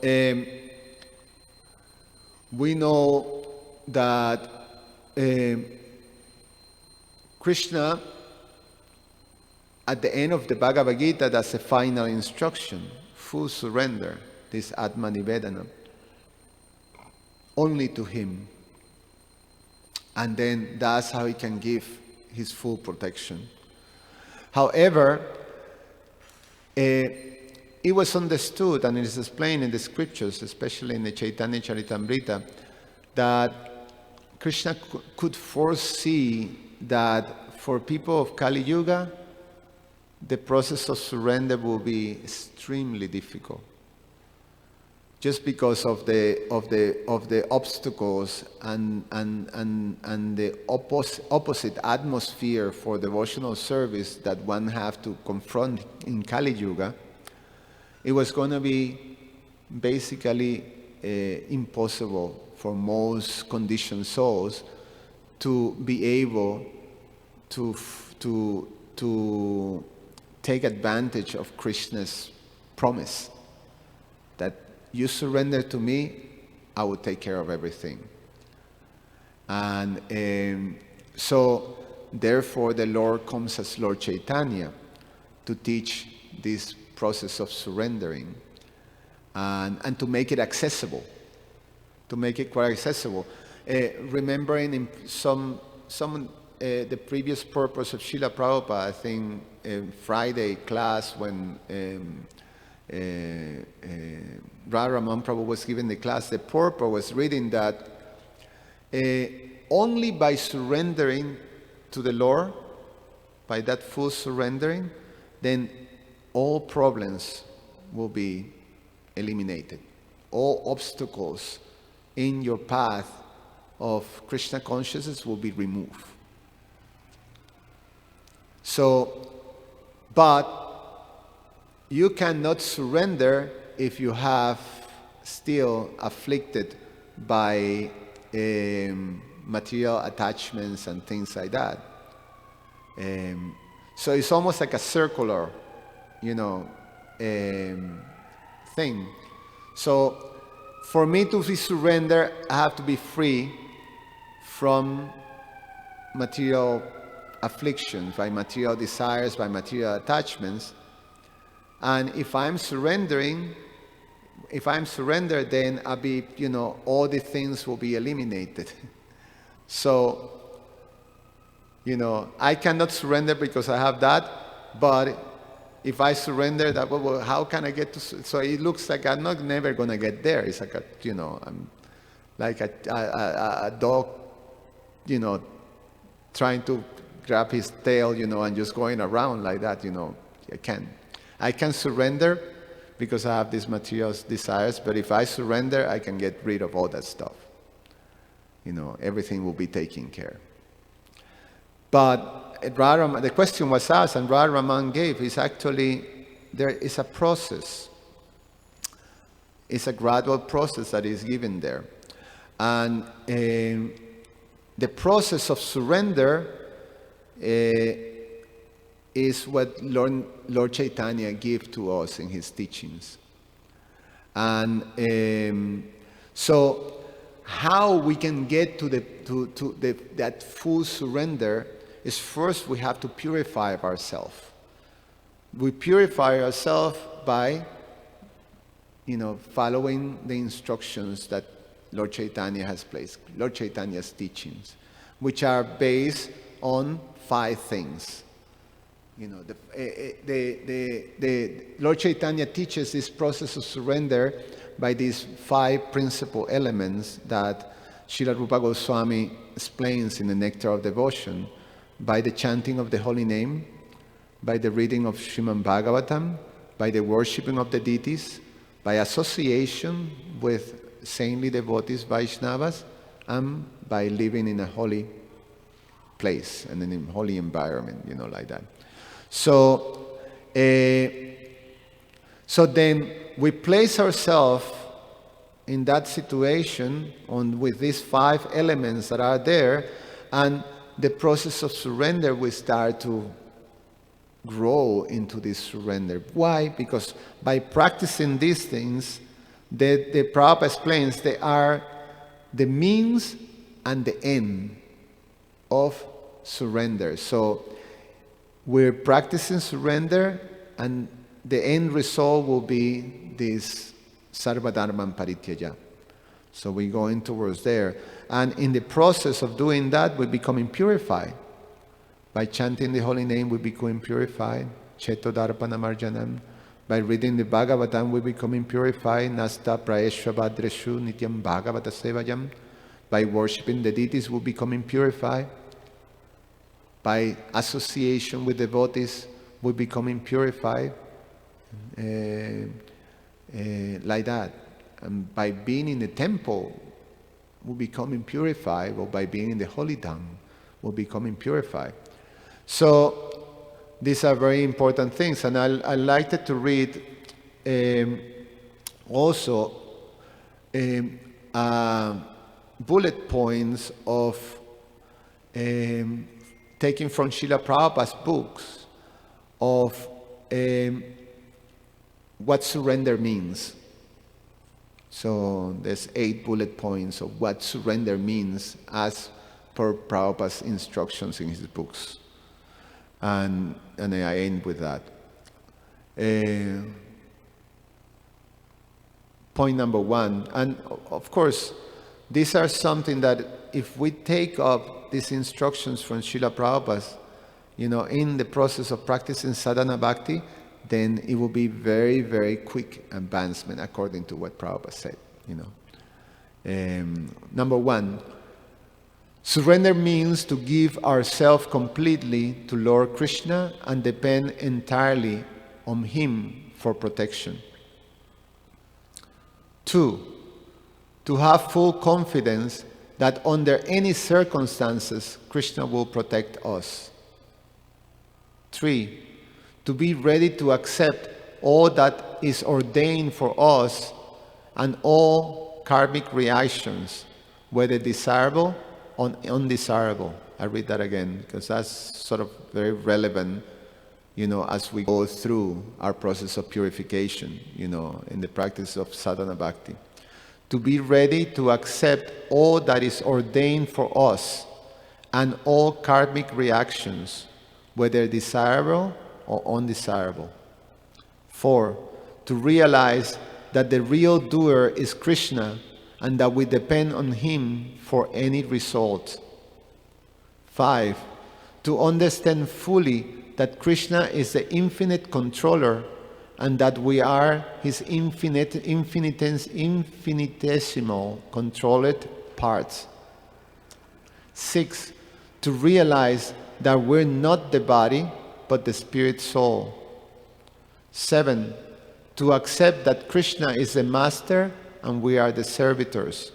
we know that Krishna, at the end of the Bhagavad Gita, that's the final instruction, full surrender, this Atma Nivedana, only to Him. And then that's how He can give His full protection. However, it was understood, and it is explained in the scriptures, especially in the Chaitanya Charitamrita, that Krishna could foresee that for people of Kali Yuga, the process of surrender will be extremely difficult, just because of the obstacles and the opposite atmosphere for devotional service that one have to confront in Kali Yuga. It was going to be basically impossible for most conditioned souls to be able to take advantage of Krishna's promise that you surrender to me, I will take care of everything. And so therefore the Lord comes as Lord Chaitanya to teach this process of surrendering and to make it accessible, to make it quite accessible. Remembering in the previous purpose of Srila Prabhupada, I think Friday class when Radharaman Prabhu was giving the class, the purpose was reading that only by surrendering to the Lord, by that full surrendering, then all problems will be eliminated. All obstacles in your path of Krishna consciousness will be removed. So, but you cannot surrender if you have still afflicted by material attachments and things like that. So it's almost like a circular, thing. So for me to be surrender, I have to be free from material afflictions, by material desires, by material attachments. And if I'm surrendered, then I'll be, all the things will be eliminated. So, I cannot surrender because I have that, but if I surrender, that well, how can I get to? So it looks like I'm never going to get there. It's like I'm like a dog, trying to grab his tail, and just going around like that. I can surrender because I have these material desires, but if I surrender, I can get rid of all that stuff. Everything will be taken care. But the question was asked, and Radharaman gave, is actually, there is a process. It's a gradual process that is given there. And the process of surrender is what Lord Chaitanya gave to us in his teachings. And so how we can get to that full surrender is first we have to purify ourselves. We purify ourselves by following the instructions that Lord Chaitanya has placed, Lord Chaitanya's teachings, which are based on 5 things. The Lord Chaitanya teaches this process of surrender by these 5 principal elements that Srila Rupa Goswami explains in the Nectar of Devotion, by the chanting of the holy name, by the reading of Srimad Bhagavatam, by the worshipping of the deities, by association with saintly devotees, Vaishnavas, and by living in a holy place and in a holy environment, like that. So then we place ourselves in that situation with these 5 elements that are there, and the process of surrender will start to grow into this surrender. Why? Because by practicing these things, the Prabhupada explains they are the means and the end of surrender. So we're practicing surrender, and the end result will be this Sarvadharman Parityaja. So we're going towards there. And in the process of doing that, we're becoming purified. By chanting the holy name, we become purified. Cheto Darpana Marjanam. By reading the Bhagavatam, we becoming purified. Nasta Praeshva Bhadreshu Nityam Bhagavata Sevayam. By worshipping the deities, we becoming purified. By association with devotees, we becoming purified. Like that. And by being in the temple, we're becoming purified, or by being in the holy dham, we're becoming purified. So these are very important things, and I liked to read also bullet points of taken from Srila Prabhupada's books of what surrender means. So there's 8 bullet points of what surrender means as per Prabhupada's instructions in his books. And I end with that. Point number 1, and of course, these are something that if we take up these instructions from Srila Prabhupada, in the process of practicing sadhana bhakti, then it will be very, very quick advancement according to what Prabhupada said. Number 1, surrender means to give ourselves completely to Lord Krishna and depend entirely on Him for protection. 2, to have full confidence that under any circumstances, Krishna will protect us. 3, to be ready to accept all that is ordained for us and all karmic reactions, whether desirable or undesirable. I read that again because that's sort of very relevant, as we go through our process of purification, in the practice of sadhana bhakti. To be ready to accept all that is ordained for us and all karmic reactions, whether desirable or undesirable. 4, to realize that the real doer is Krishna and that we depend on Him for any result. 5, to understand fully that Krishna is the infinite controller and that we are His infinitesimal controlled parts. 6, to realize that we're not the body, but the spirit soul. 7, to accept that Krishna is the master and we are the servitors.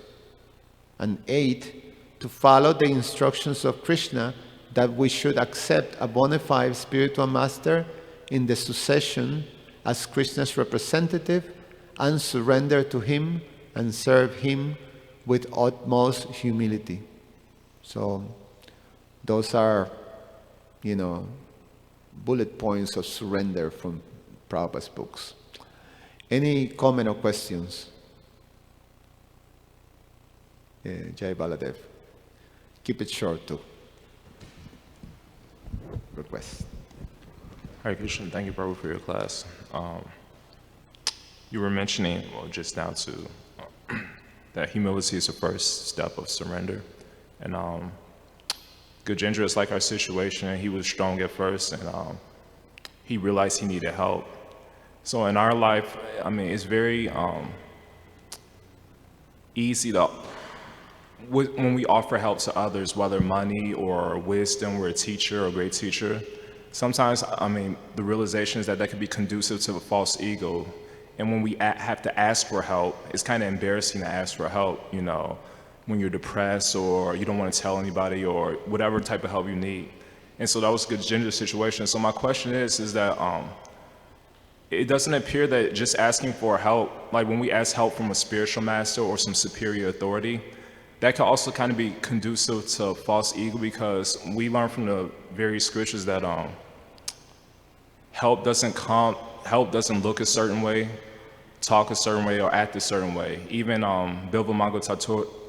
And 8, to follow the instructions of Krishna that we should accept a bona fide spiritual master in the succession as Krishna's representative and surrender to Him and serve Him with utmost humility. So those are, bullet points of surrender from Prabhupada's books. Any comment or questions? Jai Baladev. Keep it short too. Request. Hare Krishna, thank you, Prabhu, for your class. You were mentioning, just now too, that humility is the first step of surrender. And Gajendra is like our situation, and he was strong at first, and he realized he needed help. So in our life, it's very easy to when we offer help to others, whether money or wisdom, we're a teacher or a great teacher, sometimes, I mean, the realization is that that could be conducive to a false ego. And when we have to ask for help, it's kind of embarrassing to ask for help, you know, when you're depressed or you don't want to tell anybody or whatever type of help you need. And so that was a good gender situation. So my question is that it doesn't appear that just asking for help, like when we ask help from a spiritual master or some superior authority, that can also kind of be conducive to false ego, because we learn from the various scriptures that help doesn't look a certain way, talk a certain way, or act a certain way. Even Bilvamango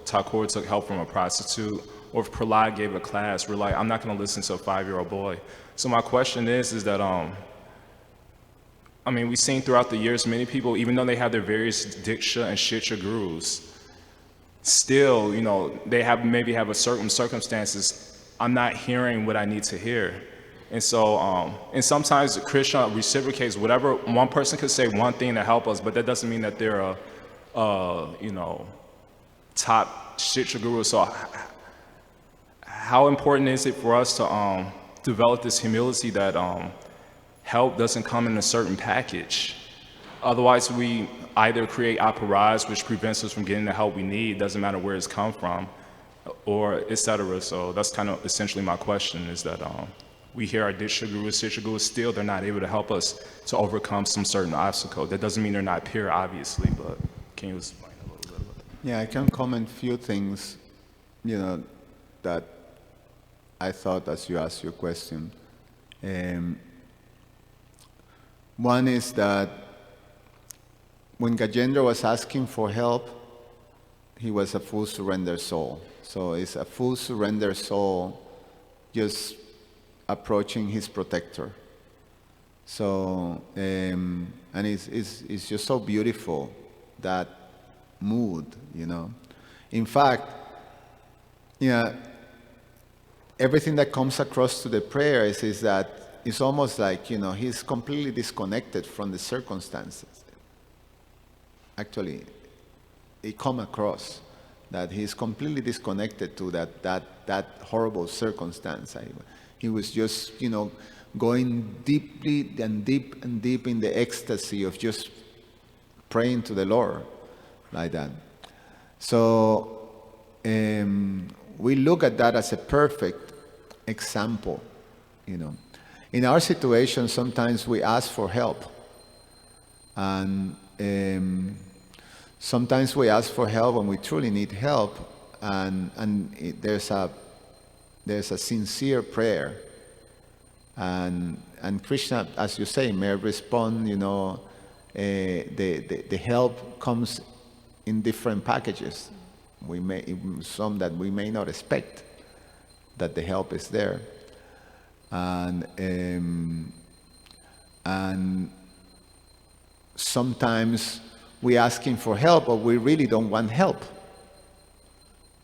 Thakur took help from a prostitute, or if Prahlad gave a class, we're like, I'm not going to listen to a 5-year-old boy. So my question is that I mean, we've seen throughout the years many people, even though they have their various Diksha and Shikshha gurus, still, you know, they maybe have a certain circumstances, I'm not hearing what I need to hear. And so, and sometimes Krishna reciprocates whatever. One person could say one thing to help us, but that doesn't mean that they're you know, top Shikshha guru. So how important is it for us to develop this humility that help doesn't come in a certain package? Otherwise, we either create apparatus, which prevents us from getting the help we need, doesn't matter where it's come from, or etc. So that's kind of essentially my question, is that we hear our Diksha gurus, Shiksha gurus, still they're not able to help us to overcome some certain obstacle. That doesn't mean they're not pure, obviously, but can you explain a little bit about that? Yeah, I can comment few things, you know, that I thought as you asked your question. One is that when Gajendra was asking for help, he was a full surrender soul. So it's a full surrender soul just approaching his protector. So, and it's just so beautiful, that mood, you know. In fact, you know, everything that comes across to the prayers is that it's almost like, you know, he's completely disconnected from the circumstances. Actually, it come across that he's completely disconnected to that horrible circumstance. He was just, you know, going deeply and deep and deep in the ecstasy of just praying to the Lord like that. So we look at that as a perfect example, you know. In our situation, sometimes we ask for help, and sometimes we ask for help when we truly need help, and there's a sincere prayer, and Krishna, as you say, may respond. You know, the help comes in different packages. Some that we may not expect that the help is there. And sometimes we're asking for help, but we really don't want help.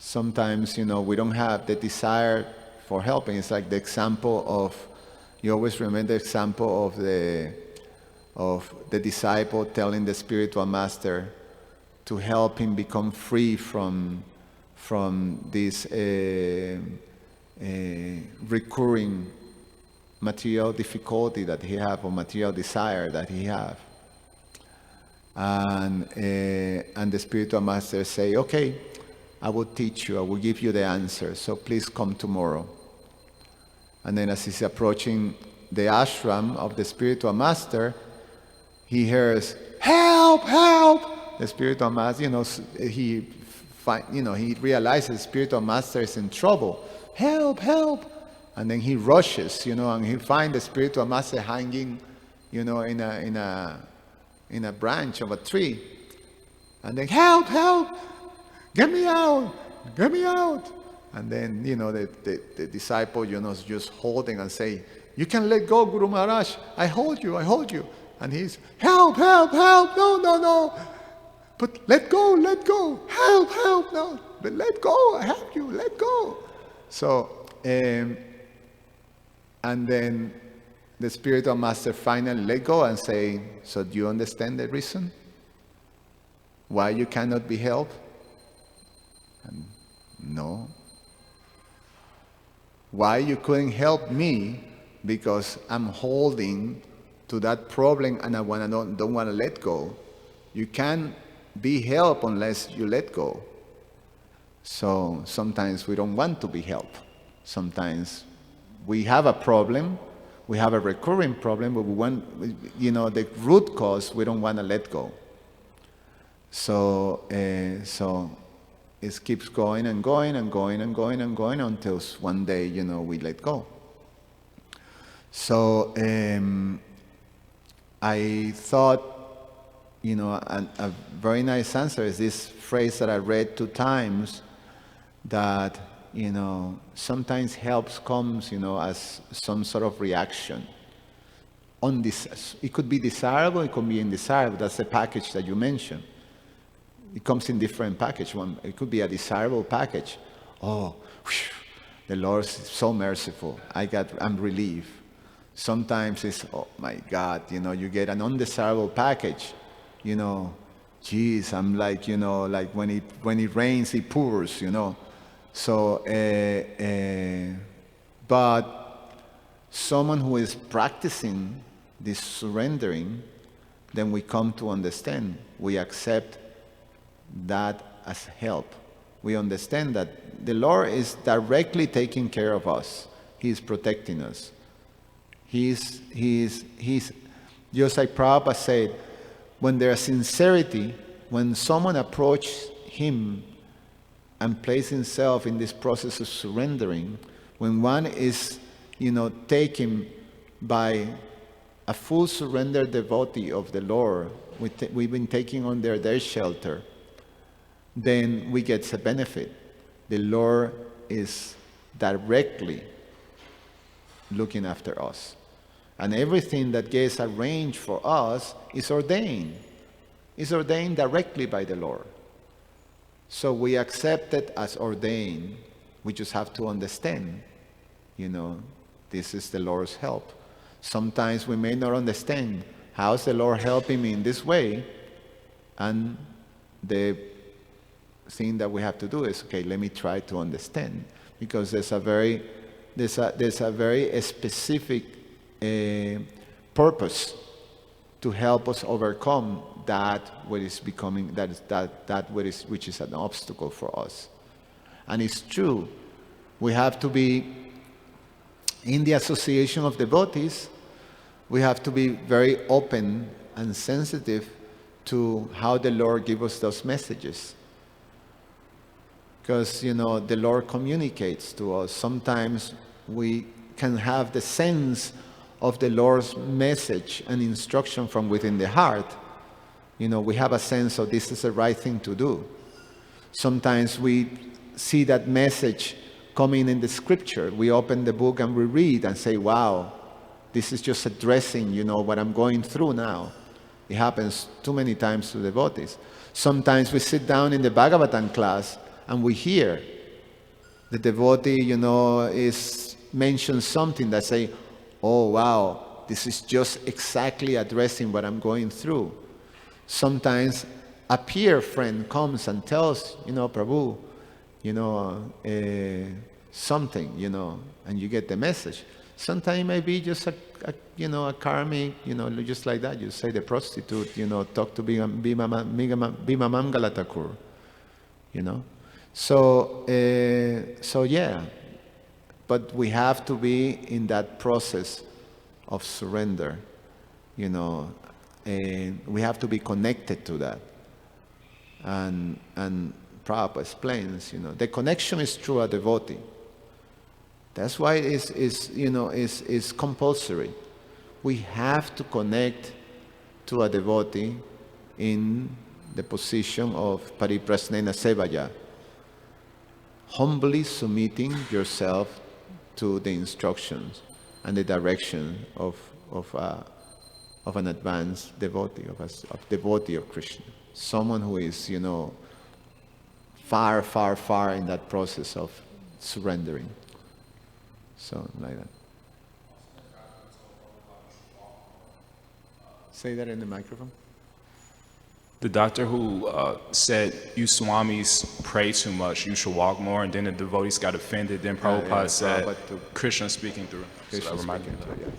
Sometimes, you know, we don't have the desire for helping. It's like the example of, you always remember the example of the disciple telling the spiritual master to help him become free from this recurring material difficulty that he have, or material desire that he have. And the spiritual master say, okay, I will teach you, I will give you the answer, so please come tomorrow. And then as he's approaching the ashram of the spiritual master, he hears, help, help! The spiritual master, you know, he realizes the spiritual master is in trouble. Help, help! And then he rushes, you know, and he finds the spiritual master hanging, you know, in a branch of a tree. And then, help, help! Get me out! Get me out! And then, you know, the disciple, you know, is just holding and say, you can let go, Guru Maharaj. I hold you, I hold you. And he's, help, help, help! No, no, no! But let go, help, help, no! But let go, I have you, let go! So, and then the spiritual master finally let go and say, so do you understand the reason why you cannot be helped? And No. Why you couldn't help me? Because I'm holding to that problem and I don't want to let go. You can't be helped unless you let go. So sometimes we don't want to be helped. Sometimes we have a problem, we have a recurring problem, but we want, the root cause we don't want to let go. So it keeps going and going and going and going and going until one day, we let go. So I thought, a very nice answer is this phrase that I read 2 times, that, sometimes help comes, as some sort of reaction. It could be desirable, it could be undesirable. That's the package that you mentioned. It comes in different package. It could be a desirable package. Oh, whew, the Lord is so merciful. I'm relieved. Sometimes it's, oh my God, you get an undesirable package. Geez, I'm like, like when it rains, it pours, So, but someone who is practicing this surrendering, then we come to understand. We accept that as help. We understand that the Lord is directly taking care of us. He is protecting us. He's just like Prabhupada said, when there's sincerity, when someone approaches him and places himself in this process of surrendering, when one is, taken by a full surrender devotee of the Lord, we've been taking under their shelter, then we get a benefit. The Lord is directly looking after us. And everything that gets arranged for us is ordained. It's ordained directly by the Lord. So we accept it as ordained. We just have to understand, this is the Lord's help. Sometimes we may not understand, how is the Lord helping me in this way? And the thing that we have to do is, okay, let me try to understand. Because there's a very specific purpose to help us overcome that which is an obstacle for us. And it's true, we have to be in the association of devotees. We have to be very open and sensitive to how the Lord gives us those messages. Because, the Lord communicates to us. Sometimes we can have the sense of the Lord's message and instruction from within the heart. We have a sense of this is the right thing to do. Sometimes we see that message coming in the scripture. We open the book and we read and say, wow, this is just addressing, what I'm going through now. It happens too many times to devotees. Sometimes we sit down in the Bhagavatam class and we hear the devotee, is mentions something that say, oh wow, this is just exactly addressing what I'm going through. Sometimes a peer friend comes and tells, Prabhu, something, and you get the message. Sometimes it may be just a karmic, just like that. You say the prostitute, talk to Bhimamangala Thakur, So yeah, but we have to be in that process of surrender, and we have to be connected to that. And Prabhupada explains, the connection is through a devotee. That's why it is compulsory. We have to connect to a devotee in the position of pariprasnena sevaya, humbly submitting yourself to the instructions and the direction of an advanced devotee, of a devotee of Krishna. Someone who is, far, far, far in that process of surrendering. So, like that. Say that in the microphone. The doctor who said, you Swamis pray too much, you should walk more, and then the devotees got offended. Then Prabhupada said, Prabhupada to- Krishna speaking through. Krishna So that reminded speaking me of to that.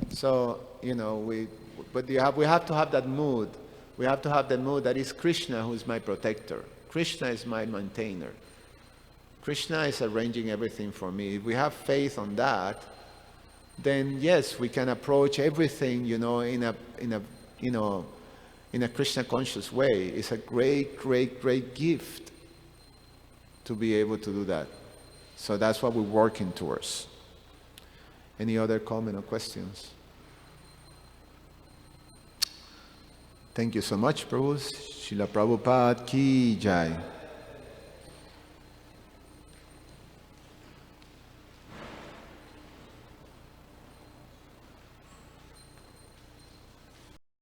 yes. So, we have to have that mood. We have to have the mood that is Krishna who is my protector. Krishna is my maintainer. Krishna is arranging everything for me. If we have faith on that, then yes, we can approach everything, in a Krishna conscious way. It's a great, great, great gift to be able to do that. So that's what we're working towards. Any other comment or questions? Thank you so much, Prabhu. Srila Prabhupada ki jai.